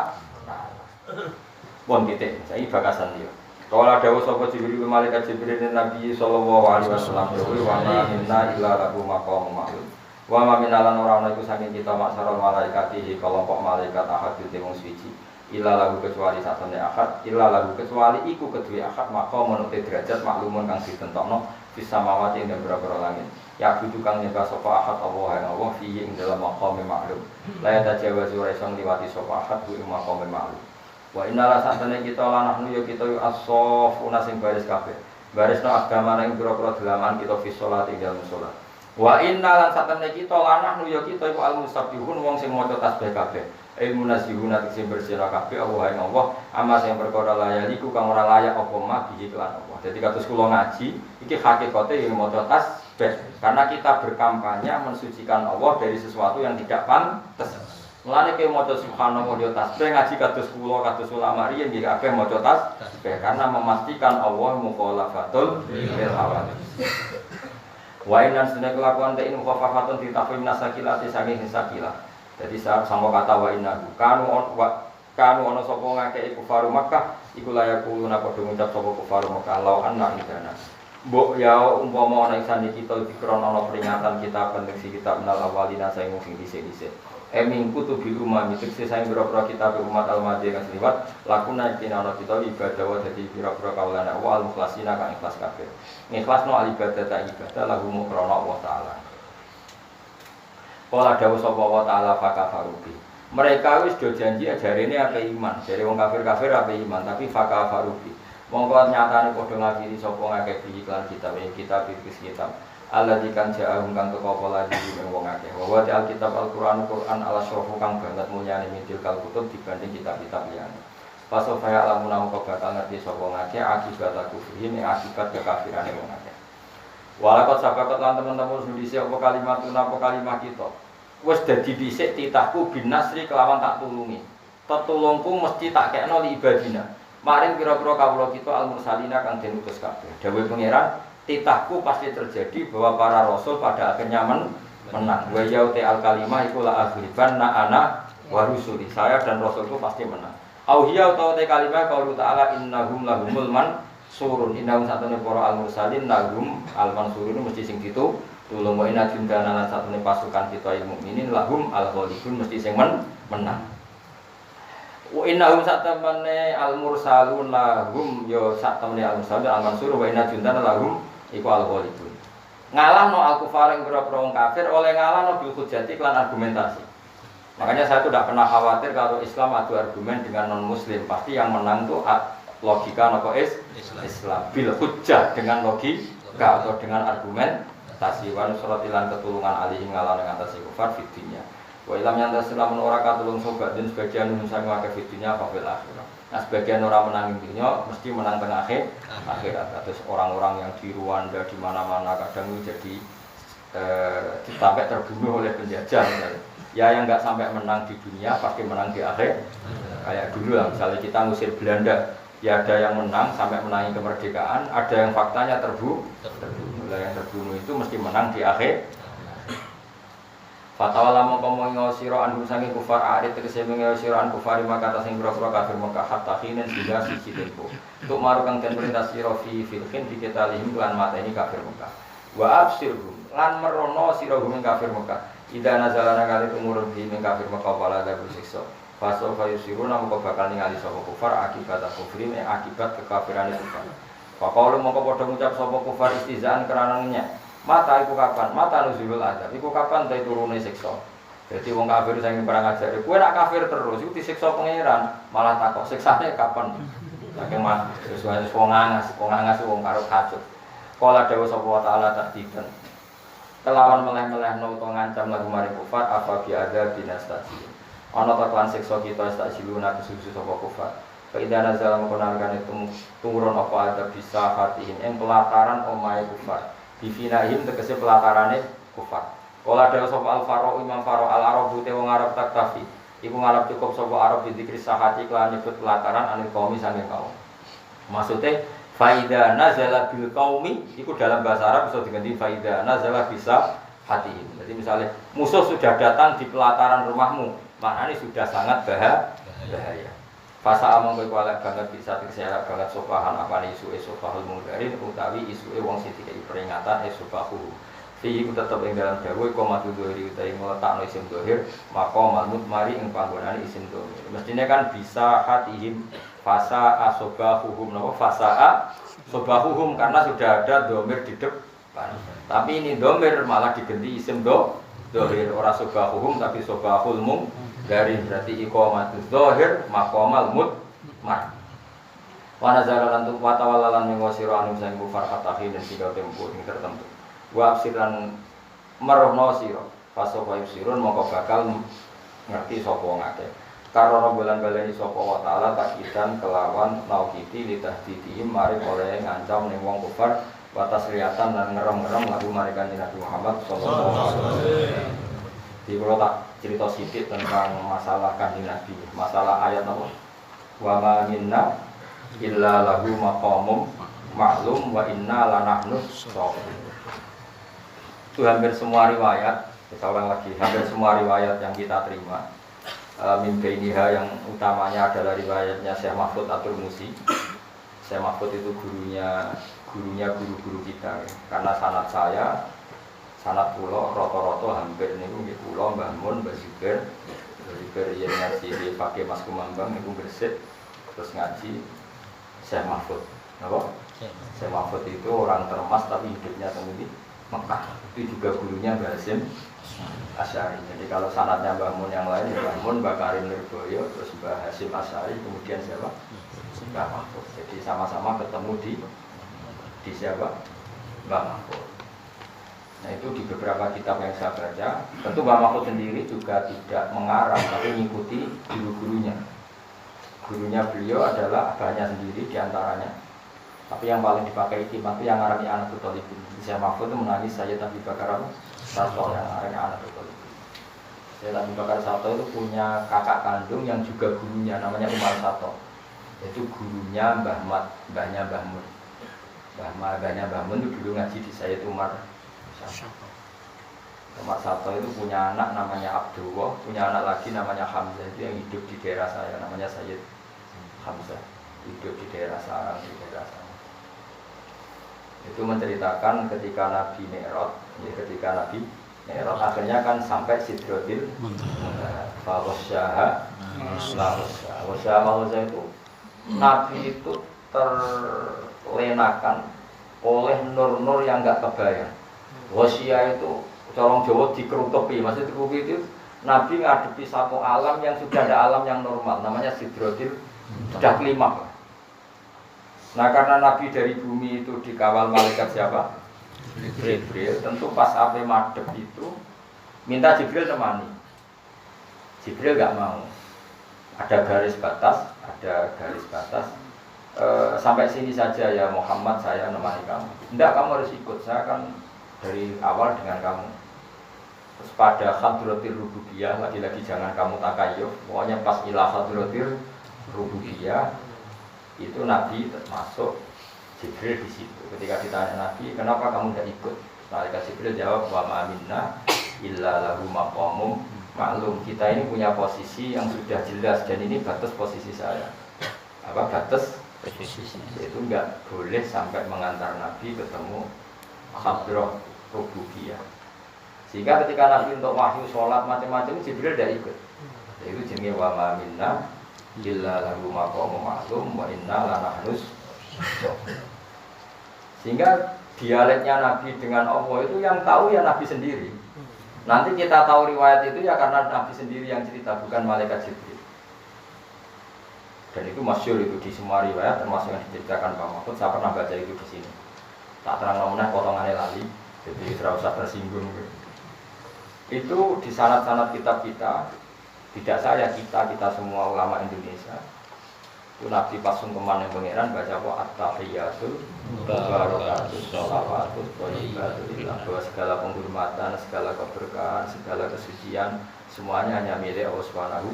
Pun titik, saya bakasan dia. Kalau ada sapa Jibril malaikat Jibril Nabi sallallahu alaihi wasallam wa ma minna illa lahu maqamun ma'lum. Wa ma minalan ora ana iku saking kita maksarul malaikati kelompok malaikat ahad di wong suci. Illa lagu kecuali satune ahad, illa lagu kecuali iku kedue ahad maqamun te derajat maklumun kang ditentokno bisa mawati ing beberapa langit. Ya kudu kang nyembah sapa ahad Allah yang Allah fi ing dalam maqam maklum. La tajawazu ora iso liwati sapa ahad ku ing maqam maklum. Wa innala satune kita lanahnu ya kita yu as-saffuna sing baris kabeh. Barisno agama ing pira-pira dalaman kita fi salat ing dalem salat. Wa innala satune kita lanahnu ya kita iku al-musabbihun wong sing maca tasbih kabeh. Ilmu nasihuna sing bersira kabeh Allah ing Allah ama sing perkara layaliku kang ora layak apa mah iki kelan Allah. Jadi kados kula ngaji iki hakikate yang maca tasbih karena kita berkampanye mensucikan Allah dari sesuatu yang tidak pantes. Mulane ke maca subhanallah yo tasbih ngaji kados kula kados ulama riyen nggih kabeh maca tasbih karena memastikan Allah mukhalafatul lil hawadits. Wa inna sunna kelakuan ta in mukhaffafatun ditafim nasakilati saking sakilah. Jadi sama kata wa inna kanu ono sapa ngakeh kufaru Makkah iku layak kuluna padha ngucap sapa kufaru Makkah law anna idana. Mbok ya umpama ana isane kita dikron ana peringatan kita penting si kita menal awalina saing sing dhisik-dhisik. Mingku tu bil umam itu sing pira-pira kitab umat al-madiyah kang liwat lakuna kinana kita ibadah wa dadi pira-pira kaulana wal mukhlasina kang ikhlas kabeh. Ikhlasno al ibadah ta ibadah lahu mukrana Allah taala. Kala dawuh sapa wa taala fakafarubi. Mereka wis do janji ajarene ape iman, jare wong kafir-kafir ape iman, tapi fakafarubi. Monggo nyatane padha ngakiri sapa ngakeh iklan kitab kitab Allah dikan ja'ahum kang teko apa lagi ing wong akeh. Wa Alkitab Al-Qur'an ala syarafu kang banget mulyane mintil kutub dibanding kitab-kitab liyane. Paso kaya lamun kok bakal ngerti sapa ngakeh akibat kufrihim akibat kekafirane wong akeh. Walakot sabakat lan teman-teman sendiri apa kalimah kita. Wis dadi dhisik titahku binasri kelawan tak tulungi. Tetulungku mesti tak kekno li ibadina. Maring pira-pira kawula kita al-mursalina kang den utus kabeh. Dawuh pangeran titahku pasti terjadi bahwa para rasul pada akhirnya menang. Wa yauti al kalimah iku la aghliban na ana wa rusuli. Saya dan rasulku pasti menang. Au hiya utawa te kalimah qaulu ta'ala innahum lahumul mansurun. Innahum satune para al mursalin lahum al mansurun mesti sing ditu tulung wa inna jundana lan satune pasukan kita ilmu mukminin lahum al ghalibun mesti sing menang. Wa innahum satamane al mursalun lahum yo satamane al mursalun al mansurun wa inna jundana lahum iku al-ghalibun. Ngalahno al-kufar yang pira-pira wong kafir oleh ngalahno bil hujjati lan argumentasi. Makanya saya tuh tidak pernah khawatir kalau Islam adu argumen dengan non-muslim. Pasti yang menang tuh logika napa Islam bil hujjah dengan logika atau dengan argumentasi wa nusratilan ketulungan alihim ngalahno ngatasi kufar fitinya. Wa ilam yang Islam ora katulung sobat dan sebagian sang akeh fitinya fa fil akhirah. Nah sebagian orang menang dunia mesti menang tengah akhirat. Terus orang-orang yang di Rwanda di mana-mana kadang jadi sampai terbunuh oleh penjajah. Ya yang nggak sampai menang di dunia pasti menang di akhir. Kayak dulu lah misalnya kita ngusir Belanda, ya ada yang menang sampai menangi kemerdekaan, ada yang faktanya terbunuh. Yang terbunuh itu mesti menang di akhir. Fatwa lama ngomong sira an saking kufar arit tegese mengayo sira an kufar maka ta sing pira-pira kafir Mekah hatta khinen sehingga siji tempo. Untuk marang kang den perintah sira fil khin diketalihim lan mateni kafir Mekah. Wa absirhum lan merono sira gum kafir Mekah. Ida nazalana kali umur di kafir Mekah wala ada bersiksa. Faso fayusiruna moko bakal ningali sapa kufar akibat kufrim akibat kekafirane kufar. Faqalu moko padha ngucap sapa kufar istizaan keranannya. Mata iku kapan? Mata nuzulul adab. Iku kapan ta turune siksa. Jadi wong kafir sing perang ajare, kowe nek kafir terus iku disiksa pangeran, malah takok siksane kapan. Saking mah sesuai wong angas wong karo kacut. Kala dawuh sapa wa taala takdidan. Kelawan meleh-melehno utawa ngancam lagu mari kufar apa bi ada binastasi. Ana ta kan siksa kita stasiluna kesusu sapa kufar. Faidana zalam konarkan itu turun apa ada bisa hatihin ing pelataran omahe kufar. Difinahim tegese pelatarane kufar. Kala dawuh sapa al-Faro Imam Faro al-Arabu te wong Arab taktafi. Iku ngarep cukup sapa Arab dikri sahati kelan nyebut pelataran anil kaum saking kaum. Maksude faida nazala bil qaumi iku dalam bahasa Arab bisa diganti faida nazala bisa hati. Jadi misalnya musuh sudah datang di pelataran rumahmu, maknanya sudah sangat bahaya. Fasa amang kowe kualek banget bisa dikserak banget sopahan apane isuke sopahul mungkarin utawi isuke wong sing dikai peringatan sopahu. Fi iku tetep ing dalam dawuh komatu dhiri utawi ngletakno isim dhahir maqamal mutmari ing panggonane isim dhahir. Mestine kan bisa hatihim fasa asobahuhum napa fasa asobahuhum karena sudah ada dhamir di depan. Tapi ini dhamir malah diganti isim dhahir ora sobahuhum tapi sobahul mung dari berarti iqamatul zahir maqamal mutmar. Wa nazara lan tu watawalan ing wasira anu sing kufar katahi dan tiga tempo ing tertentu. Wa absiran merohno sira fasofa yusirun mongko bakal ngerti sapa ngake. Karo bulan baleni sapa wa taala takidan kelawan naukiti litahdidihim mari oleh ngancam ning wong kufar batas liyatan lan ngerem-ngerem lagu mereka Nabi Muhammad sallallahu alaihi wasallam. Di kalau tak cerita sedikit tentang masalah kanjeng Nabi, masalah ayat apa? Wa ma minna illa lahu maqamum ma'lum wa inna lanahnu shafin. Itu hampir semua riwayat, kita ulang lagi, hampir semua riwayat yang kita terima. Mimbainiha yang utamanya adalah riwayatnya Syekh Mahfud At-Tirmizi. Syekh Mahfud itu guru-guru kita, karena sanad saya sanad kula rata-rata hampir niku nggih kula Mbah Mun, Mbah Zubair. Zubair yen ngaji di Pakai Mas Kumambang niku Gresik terus ngaji Syekh Mahfud. Napa? Syekh Mahfud itu orang Termas tapi hidupnya di Mekah. Itu juga gurunya Mbah Hasyim Asy'ari. Jadi kalau sanadnya Mbah Mun yang lain, Mbah Mun, Mbah Karim Lirboyo, terus Mbah Hasyim Asy'ari, kemudian siapa? Mbah Mahfud. Jadi sama-sama ketemu di siapa? Mbah Mahfud. Nah itu di beberapa kitab yang saya baca, tentu Mbah Mahfud sendiri juga tidak mengarang, tapi mengikuti guru-gurunya. Gurunya beliau adalah abahnya sendiri diantaranya. Tapi yang paling dipakai iktimat itu yang ngarani anak Talibin. Syekh Mahfud itu menangis Sayyid Abi Bakar Sato yang ngarani anak Talibin. Sayyid Abi Bakar Sato itu punya kakak kandung yang juga gurunya, namanya Umar Sato. Itu gurunya mbahnya Mbah Mun. Mbahnya Mbah Mun itu dulu ngaji di Sayyid Umar Sato. Umar Sato itu punya anak namanya Abdullah, punya anak lagi namanya Hamzah, itu yang hidup di daerah saya, namanya Sayyid Hamzah, hidup di daerah Sarang, di daerah sana. Itu menceritakan ketika Nabi Mi'raj, akhirnya kan sampai Sidratil Muntaha. Wasyaha itu Nabi itu terlenakan oleh nur-nur yang enggak kebayang. Wasya itu corong Jawa dikerutupi, maksud dikerutupi itu Nabi ngadepi satu alam yang sudah ada alam yang normal, namanya Sidratil sudah kelima. Nah karena Nabi dari bumi itu dikawal malaikat siapa? Jibril. Tentu pas ape madhep itu minta Jibril temani. Jibril nggak mau. Ada garis batas. Sampai sini saja ya Muhammad, saya nemani kamu. Enggak, kamu harus ikut. Saya kan dari awal dengan kamu. Terus pada hadratil rububiyah, lagi-lagi jangan kamu takayuf. Pokoknya pas ilah hadratil rububiyah itu Nabi termasuk Jibril di situ. Ketika ditanya Nabi, kenapa kamu tidak ikut? Malaikat Jibril jawab, wa ma minna illa lahu maqamum maklum. Kita ini punya posisi yang sudah jelas dan ini batas posisi saya. Apa batas posisi? Itu enggak boleh sampai mengantar Nabi ketemu hadrah rububiyah. Sehingga ketika Nabi untuk wahyu sholat macam-macam Jibril tidak ikut. Itu jenenge wa ma minna illa lahu maqamun ma'lum wa inna lanahnus. Sehingga dialeknya Nabi dengan Allah itu yang tahu ya Nabi sendiri. Nanti kita tahu riwayat itu ya karena Nabi sendiri yang cerita, bukan malaikat Jibril. Dan itu masyhur itu di semua riwayat, termasuk yang diceritakan Pak Mahfud. Saya pernah baca itu di sini. Tak terang nomornya potongannya lali, jadi tidak usah tersinggung. Itu di sanad-sanad kitab kita. Tidak saya, kita semua ulama Indonesia. Itu Nabi pas sungkeman yang pangeran baca apa at-tahiyatul barakatus shalawatus thayyibatul lillah, bahwa segala penghormatan, segala keberkahan, segala kesucian semuanya hanya milik Allah Subhanahu.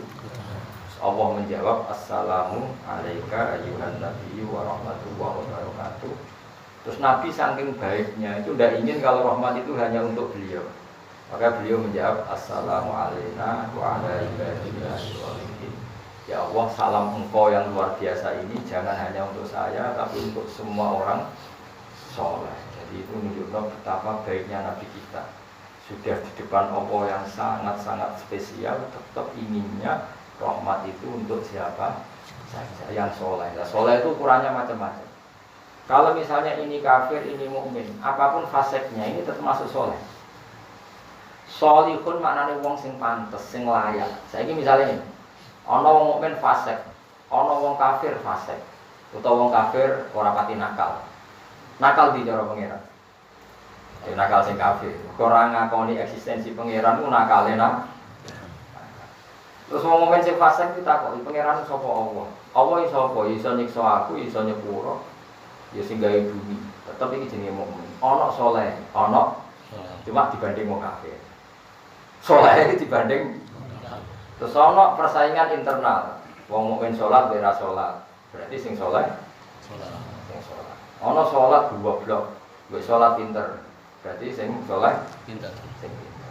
Allah menjawab assalamu alayka ayyuhan nabiyyu wa rahmatullahi wa barakatuh. Terus Nabi saking baiknya itu tidak ingin kalau rahmat itu hanya untuk beliau. Maka beliau menjawab assalamu alayna wa ala ibadillahi sholihin. Ya Allah, salam engkau yang luar biasa ini jangan hanya untuk saya tapi untuk semua orang soleh. Jadi itu menunjukkan betapa baiknya Nabi kita. Sudah di depan Allah yang sangat-sangat spesial, tetap inginnya rahmat itu untuk siapa saja yang soleh. Nah, soleh itu ukurannya macam-macam. Kalau misalnya ini kafir, ini mukmin, apapun faseknya ini tetap masuk soleh. Solihun maknanya wong sing pantes, sing layak. Saiki misalnya ini, ana wong mukmin fasik, ana wong kafir fasik. Utawa wong kafir ora pati nakal. Nakal di cara pangeran. Ya nakal sing kafir. Ora ngakoni eksistensi pangeran ku nakale nak. Terus wong mukmin sing fasik ditakoki pangeran sapa Allah? Allah iso apa? Iso nyiksa aku, iso nyepuro. Ya sing gawe bumi. Tetep iki jenenge mukmin. Ana saleh, ana cuma dibanding wong kafir. Saleh iki dibanding. Terus ana persaingan internal. Wong mukmin salat ora salat. Berarti sing saleh salat. Sing salat. Ana salat goblok, wis salat pinter. Berarti sing saleh pinter. Sing pinter.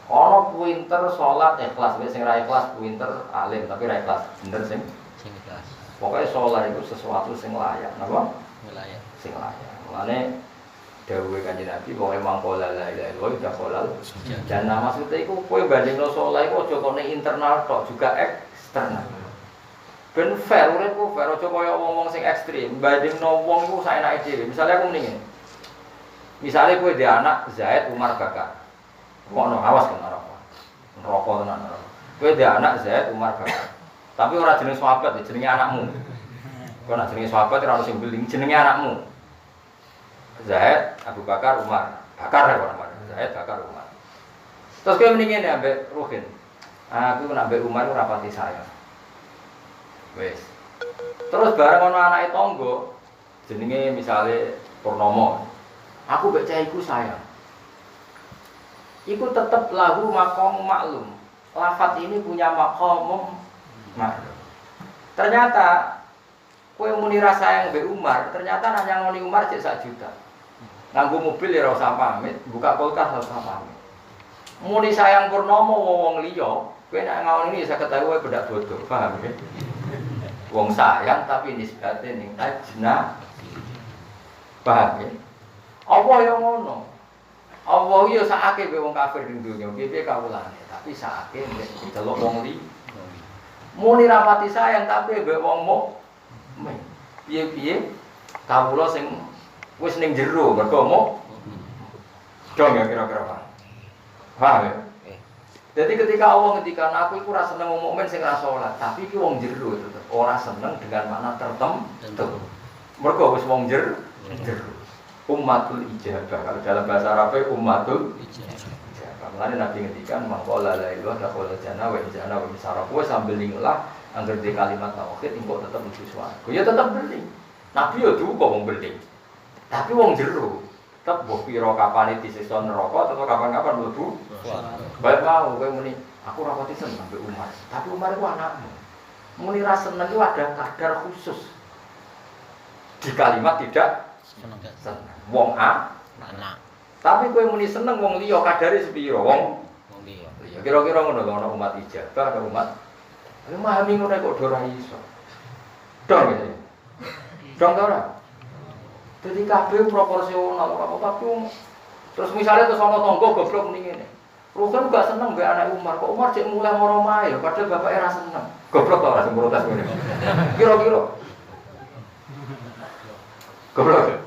Ana pinter salat ikhlas, wis sing ra ikhlas pinter alim tapi ra ikhlas. Bener sing ikhlas. Pokoknya saleh itu sesuatu sing layak, napa? Layak. Sing layak. Mulane dawuhe Kanjeng Nabi wong emang pola la ilaha illallah ya pola. Dan maksudnya iku kowe bandingno saleh iku aja kok ning internal tok juga eksternal. Ben fair uripku fair aja kaya wong-wong sing ekstrem. Bandingno wong iku saenake dhewe. Misale aku mendingin. Misale kowe dhe anak Zaid Umar Bakar. Ngono awas kan ora apa. Rokok tenan ora. Kowe dhe anak Zaid Umar Bakar. Tapi ora jeneng sahabat, jenenge anakmu. Kowe nek jenenge sahabat ora ono sing beling, jenenge anakmu. Zaid, Abu Bakar, Umar. Bakar ya orang-orang. Zaid, Bakar, Umar. Terus kowe mendingin ya ambek Ruhin. Aku nak ambek Umar ora pati sayang. Wes. Terus bareng ana anake tangga jenenge misale Purnomo. Aku mbek cah iku sayang. Iku tetep lahu maqam maklum. Lafaz ini punya maqam maklum. Ternyata kowe muni rasa yang mbek Umar, ternyata nanya ngoni Umar cek 1 juta. Nganggo mobil ya ora usah pamit, buka kulkas ora usah pamit. Muni sayang Purnomo wong liya, kowe nek ngawon ini saya ketahui kowe bedak bodoh, paham ya? Wong sayang tapi nisbate ning ajna. Paham ya? Apa yang ngono? Allah yo sakake mbek wong kafir ning donya, piye kawulane, tapi sakake mbek diceluk wong liya. Muni rapati sayang tapi mbek wong mukmin. Piye-piye kawula sing wis ning jero mergo dong ya kira-kira Pak. Paham ya? Jadi ketika Allah ngendikan aku iku ora seneng wong mukmin sing ora salat, tapi iki wong jero tetep ora seneng dengan makna tertentu. Mergo wis wong jero. Ummatul ijabah. Kalau dalam bahasa Arab ummatul ijabah. Mulane Nabi ngendikan maqala la ilaha illallah jannah wa jannah wa misara. Kowe sambil lingelah angger di kalimat tauhid engko tetep mlebu swarga. Ya tetep beling. Nabi yo duka wong beling. Tapi wong jero tetep mbok pira kapane disiksa neraka atau kapan-kapan mlebu swarga. Baik mau kowe muni aku ora pati seneng mbek Umar. Tapi Umar itu anakmu. Muni ra seneng itu ada kadar khusus. Di kalimat tidak seneng. Wong anak. Tapi kowe muni seneng wong liya kadare sepiro wong liya. Ya kira-kira ngono ana umat ijabah ada umat. Ayo memahami ngono kok ora iso. Dong ya. Dong ora. Jadi kabeh proporsional ora tapi terus misalnya terus ana tangga goblok muni ngene. Rugen gak seneng mbek anak Umar, kok Umar cek mulai moro mae padahal bapake ra seneng. Goblok ta ora sing protes ngene. Kira-kira. Goblok.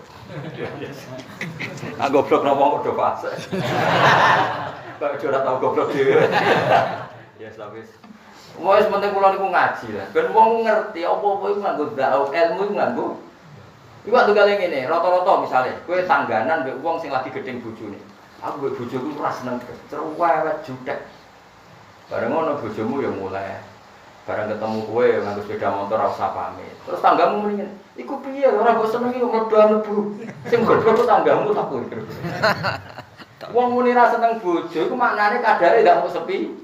Ah goblok nopo padha fase. Kok ora tau goblok dhewe. Ya wis. Wis penting kula niku ngaji lah. Ben wong ngerti apa-apa iku nganggo ilmu iku nganggo. Iku waktu kali ngene, rata-rata misale kowe tangganan mbek wong sing lagi gedeng bojone. Aku mbek bojoku ora seneng cerewet jutek. Bareng ngono bojomu ya mulai. Bareng ketemu kowe nganggo sepeda motor ora usah pamit. Terus tanggamu muni ngene, iku piye ora mbok senengi kok mlebu. Sing goblok tanggamu tak kowe. Wong muni ra seneng bojo iku maknane kadare ndak mau sepi.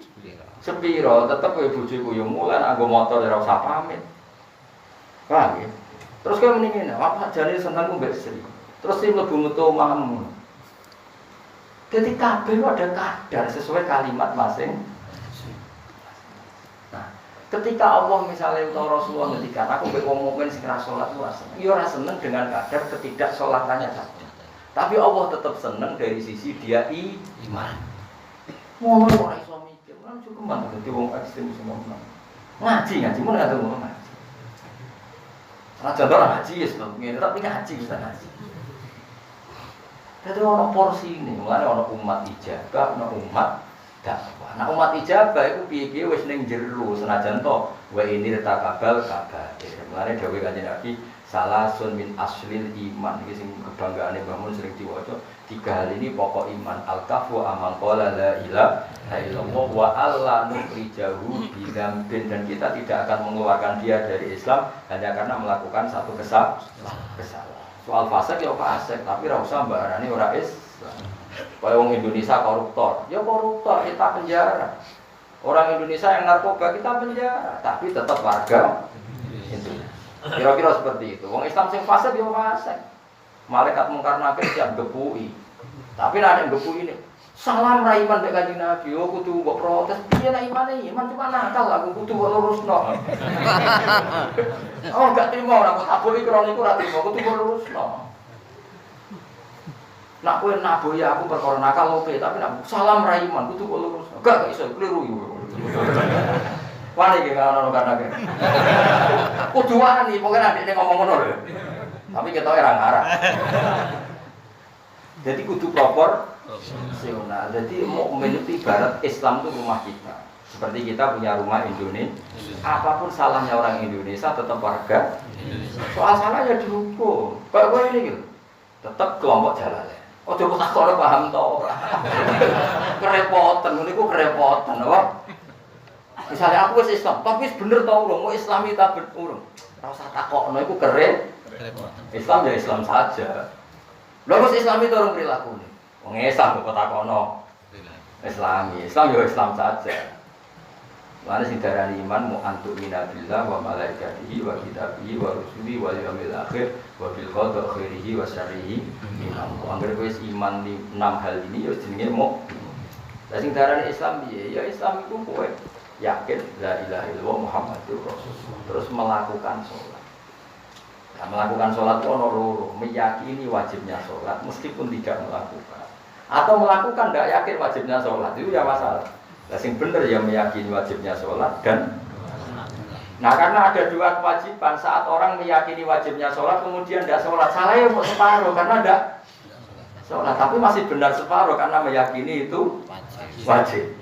Sepiro tetep kowe bojoku yo mulai nganggo motor ora usah pamit. Paham ya? Terus kowe muni ngene, apa jane senengku mbek Sri. Terus sing mlebu metu omahmu. Jadi kabeh ada kadar sesuai kalimat masing. Nah, ketika Allah misalnya utawa Rasulullah ngendikan aku mbek wong mukmin sing ra salat ora seneng. Ya ora seneng dengan kadar ketidaksolatannya saja. Tapi Allah tetap seneng dari sisi dia iman. Ngono kok ora iso mikir, ora cukup banget dadi wong ekstrem semua. Ngaji mun enggak tahu ngaji. Salah contoh ngaji ya sebab tapi ngaji bisa ngaji. Jadi orang porsi ini, mulanya orang umat ijabah, orang umat dakwah. Nah umat ijabah itu piye-piye wis ning jero senajan to wa ini takabal kabar. Mulanya dawuh Kanjeng Nabi salasun min aslil iman iki sing kebanggaane bangun sering diwaca 3 hal ini pokok iman al-kafu aman qala la ilaha illallah wa alla nukhrijahu bidzambin dan kita tidak akan mengeluarkan dia dari Islam hanya karena melakukan satu kesalahan. Soal fasik ya fasik, tapi ora usah mbarani ora Islam. Kaya wong Indonesia koruptor, ya koruptor kita penjara. Orang Indonesia yang narkoba kita penjara, tapi tetap warga Indonesia. Kira-kira seperti itu. Wong Islam sing fasik ya fasik. Malaikat mungkar nakir siap gepui. Tapi nek ada gepui ini, salam ra iman mek Kanjeng Nabi, yo kudu mbok protes. Piye nek imane? Iman cuma nakal aku kudu mbok lurusno. Oh, gak terima ora kok tabur iki krono iku ora terima, kudu mbok lurusno. Nak kowe nabohi aku perkara nakal oke, tapi nak salam ra iman kudu kok lurus. Gak iso keliru yo. Wani iki ngono karena ke. Kudu wani pokoke nek ngomong ngono lho. Tapi ketoke ra ngarah. Jadi kudu proporsional. Jadi mukmin itu ibarat Islam itu rumah kita. Seperti kita punya rumah Indonesia. Apapun salahnya orang Indonesia tetap warga Indonesia. Soal salah ya dihukum. Kayak gue ini gitu. Tetap kelompok jalan. Oh coba tak orang paham tau. Kerepotan, ini ku kerepotan, apa? Misalnya aku wis Islam, tapi bener tau urung, mau Islami tak urung. Rasa takokno iku kerepotan. Islam ya Islam saja. Lha wis Islami to urung perilaku. Wong Islam kok takokno. Islami, Islam ya Islam saja. Mana sing darani iman mu antuk minabillah wa malaikatihi wa kitabihi wa rusulihi wal yaumil akhir wa bil qadar khairihi wa syarrihi minallah. Angger wis iman di 6 hal ini ya jenenge mukmin. Lah sing darani Islam piye? Ya Islam iku kowe yakin la ilaha illallah Muhammadur Rasulullah terus melakukan sholat. Nah, melakukan sholat itu ono loro, meyakini wajibnya sholat meskipun tidak melakukan. Atau melakukan tidak yakin wajibnya sholat itu ya masalah. Nah, sing bener ya meyakini wajibnya sholat dan nah karena ada dua kewajiban saat orang meyakini wajibnya sholat kemudian tidak sholat salah ya mau separuh karena tidak sholat tapi masih benar separuh karena meyakini itu wajib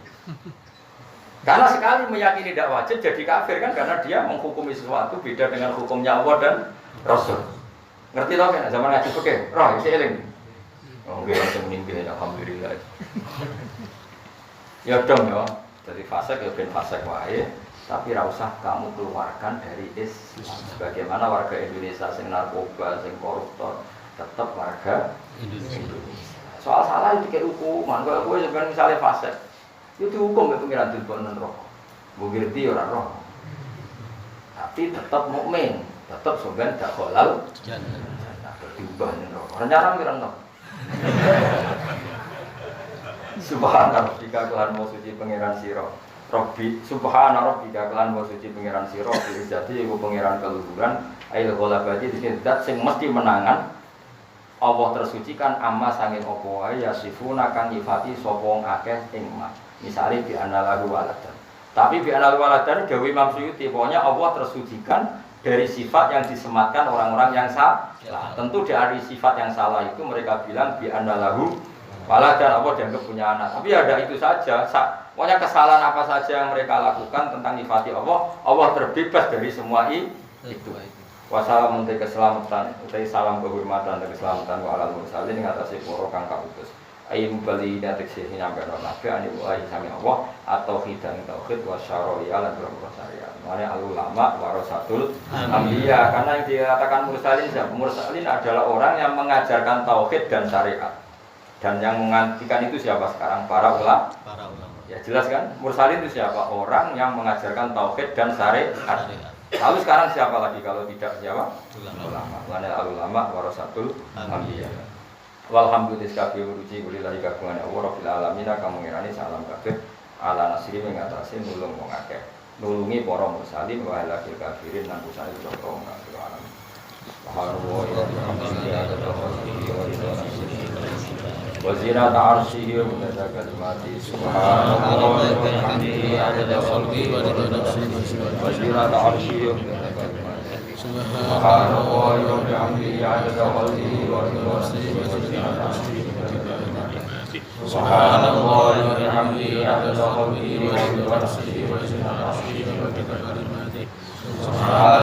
karena sekali meyakini tidak wajib jadi kafir kan karena dia menghukumi sesuatu beda dengan hukumnya Allah dan Rasul ngerti tau kan zaman ngaji fikih roh isi eling nggih langsung minggu alhamdulillah. Ya dong ya, jadi fasik ya ben fasik wae, tapi ra usah kamu keluarkan dari Islam. Sebagaimana warga Indonesia sing narkoba, sing koruptor, tetap warga Indonesia. Soal salah itu kayak hukuman, kalau gue sebenarnya misalnya fasik, itu dihukum ya pengiran dilbonen roh, bukti orang roh. Tapi tetap mukmin, tetap sebenarnya tidak halal, diubah nih roh. Rencana pengiran roh. Subhana rabbika kelan mau suci pangeran sira. Rabbi subhana rabbika kelan mau suci pangeran sira. Jadi iku pangeran keluhuran ail ghalabati sing zat sing mesti menangan. Allah tersucikan amma sanging apa wae yasifuna kang nyifati sapa wong akeh ing ma. Misale bi anallahu waladan. Tapi bi anallahu waladan gawe Imam Suyuti pokoknya Allah tersucikan dari sifat yang disematkan orang-orang yang salah. Tentu dari sifat yang salah itu mereka bilang bi anallahu Walau dan Allah dianggap punya anak, tapi ada itu saja. Pokoknya kesalahan apa saja yang mereka lakukan tentang nyifati Allah, Allah terbebas dari semua itu. Wassalamun te keselamatan, utai salam kehormatan dan keselamatan wa alal mursalin ngatasi para kang kautus. Ayu bali datek sih nyampe nabi ani wae sami Allah atau hidang tauhid wa syariah lan berapa syariah. Mane ulama warasatul anbiya karena yang dikatakan mursalin siapa? Mursalin adalah orang yang mengajarkan tauhid dan syariat. Dan yang mengantikan itu siapa sekarang? Para ulama. Ya jelas kan? Mursalin itu siapa? Orang yang mengajarkan tauhid dan syariat. Lalu sekarang siapa lagi kalau tidak siapa? Ulama. Ulama warasatul anbiya. Walhamdulillah kabeh ruji kulillahi kagungan Allah rabbil alamin kang ngirani salam kabeh ala nasri mengatasi nulung wong akeh. Nulungi para mursalin wa alal kafirin lan usai sapa wong kafir alamin. Wazina ta'arsyihi wa minata kalimati subhanallah wa bihamdihi adada khalqihi wa ridha nafsihi wazina ta'arsyihi wa minata kalimati subhanallah wa bihamdihi adada khalqihi wa ridha nafsihi wazina ta'arsyihi wa minata kalimati subhanallah wa bihamdihi adada khalqihi wa ridha nafsihi wazina ta'arsyihi wa minata kalimati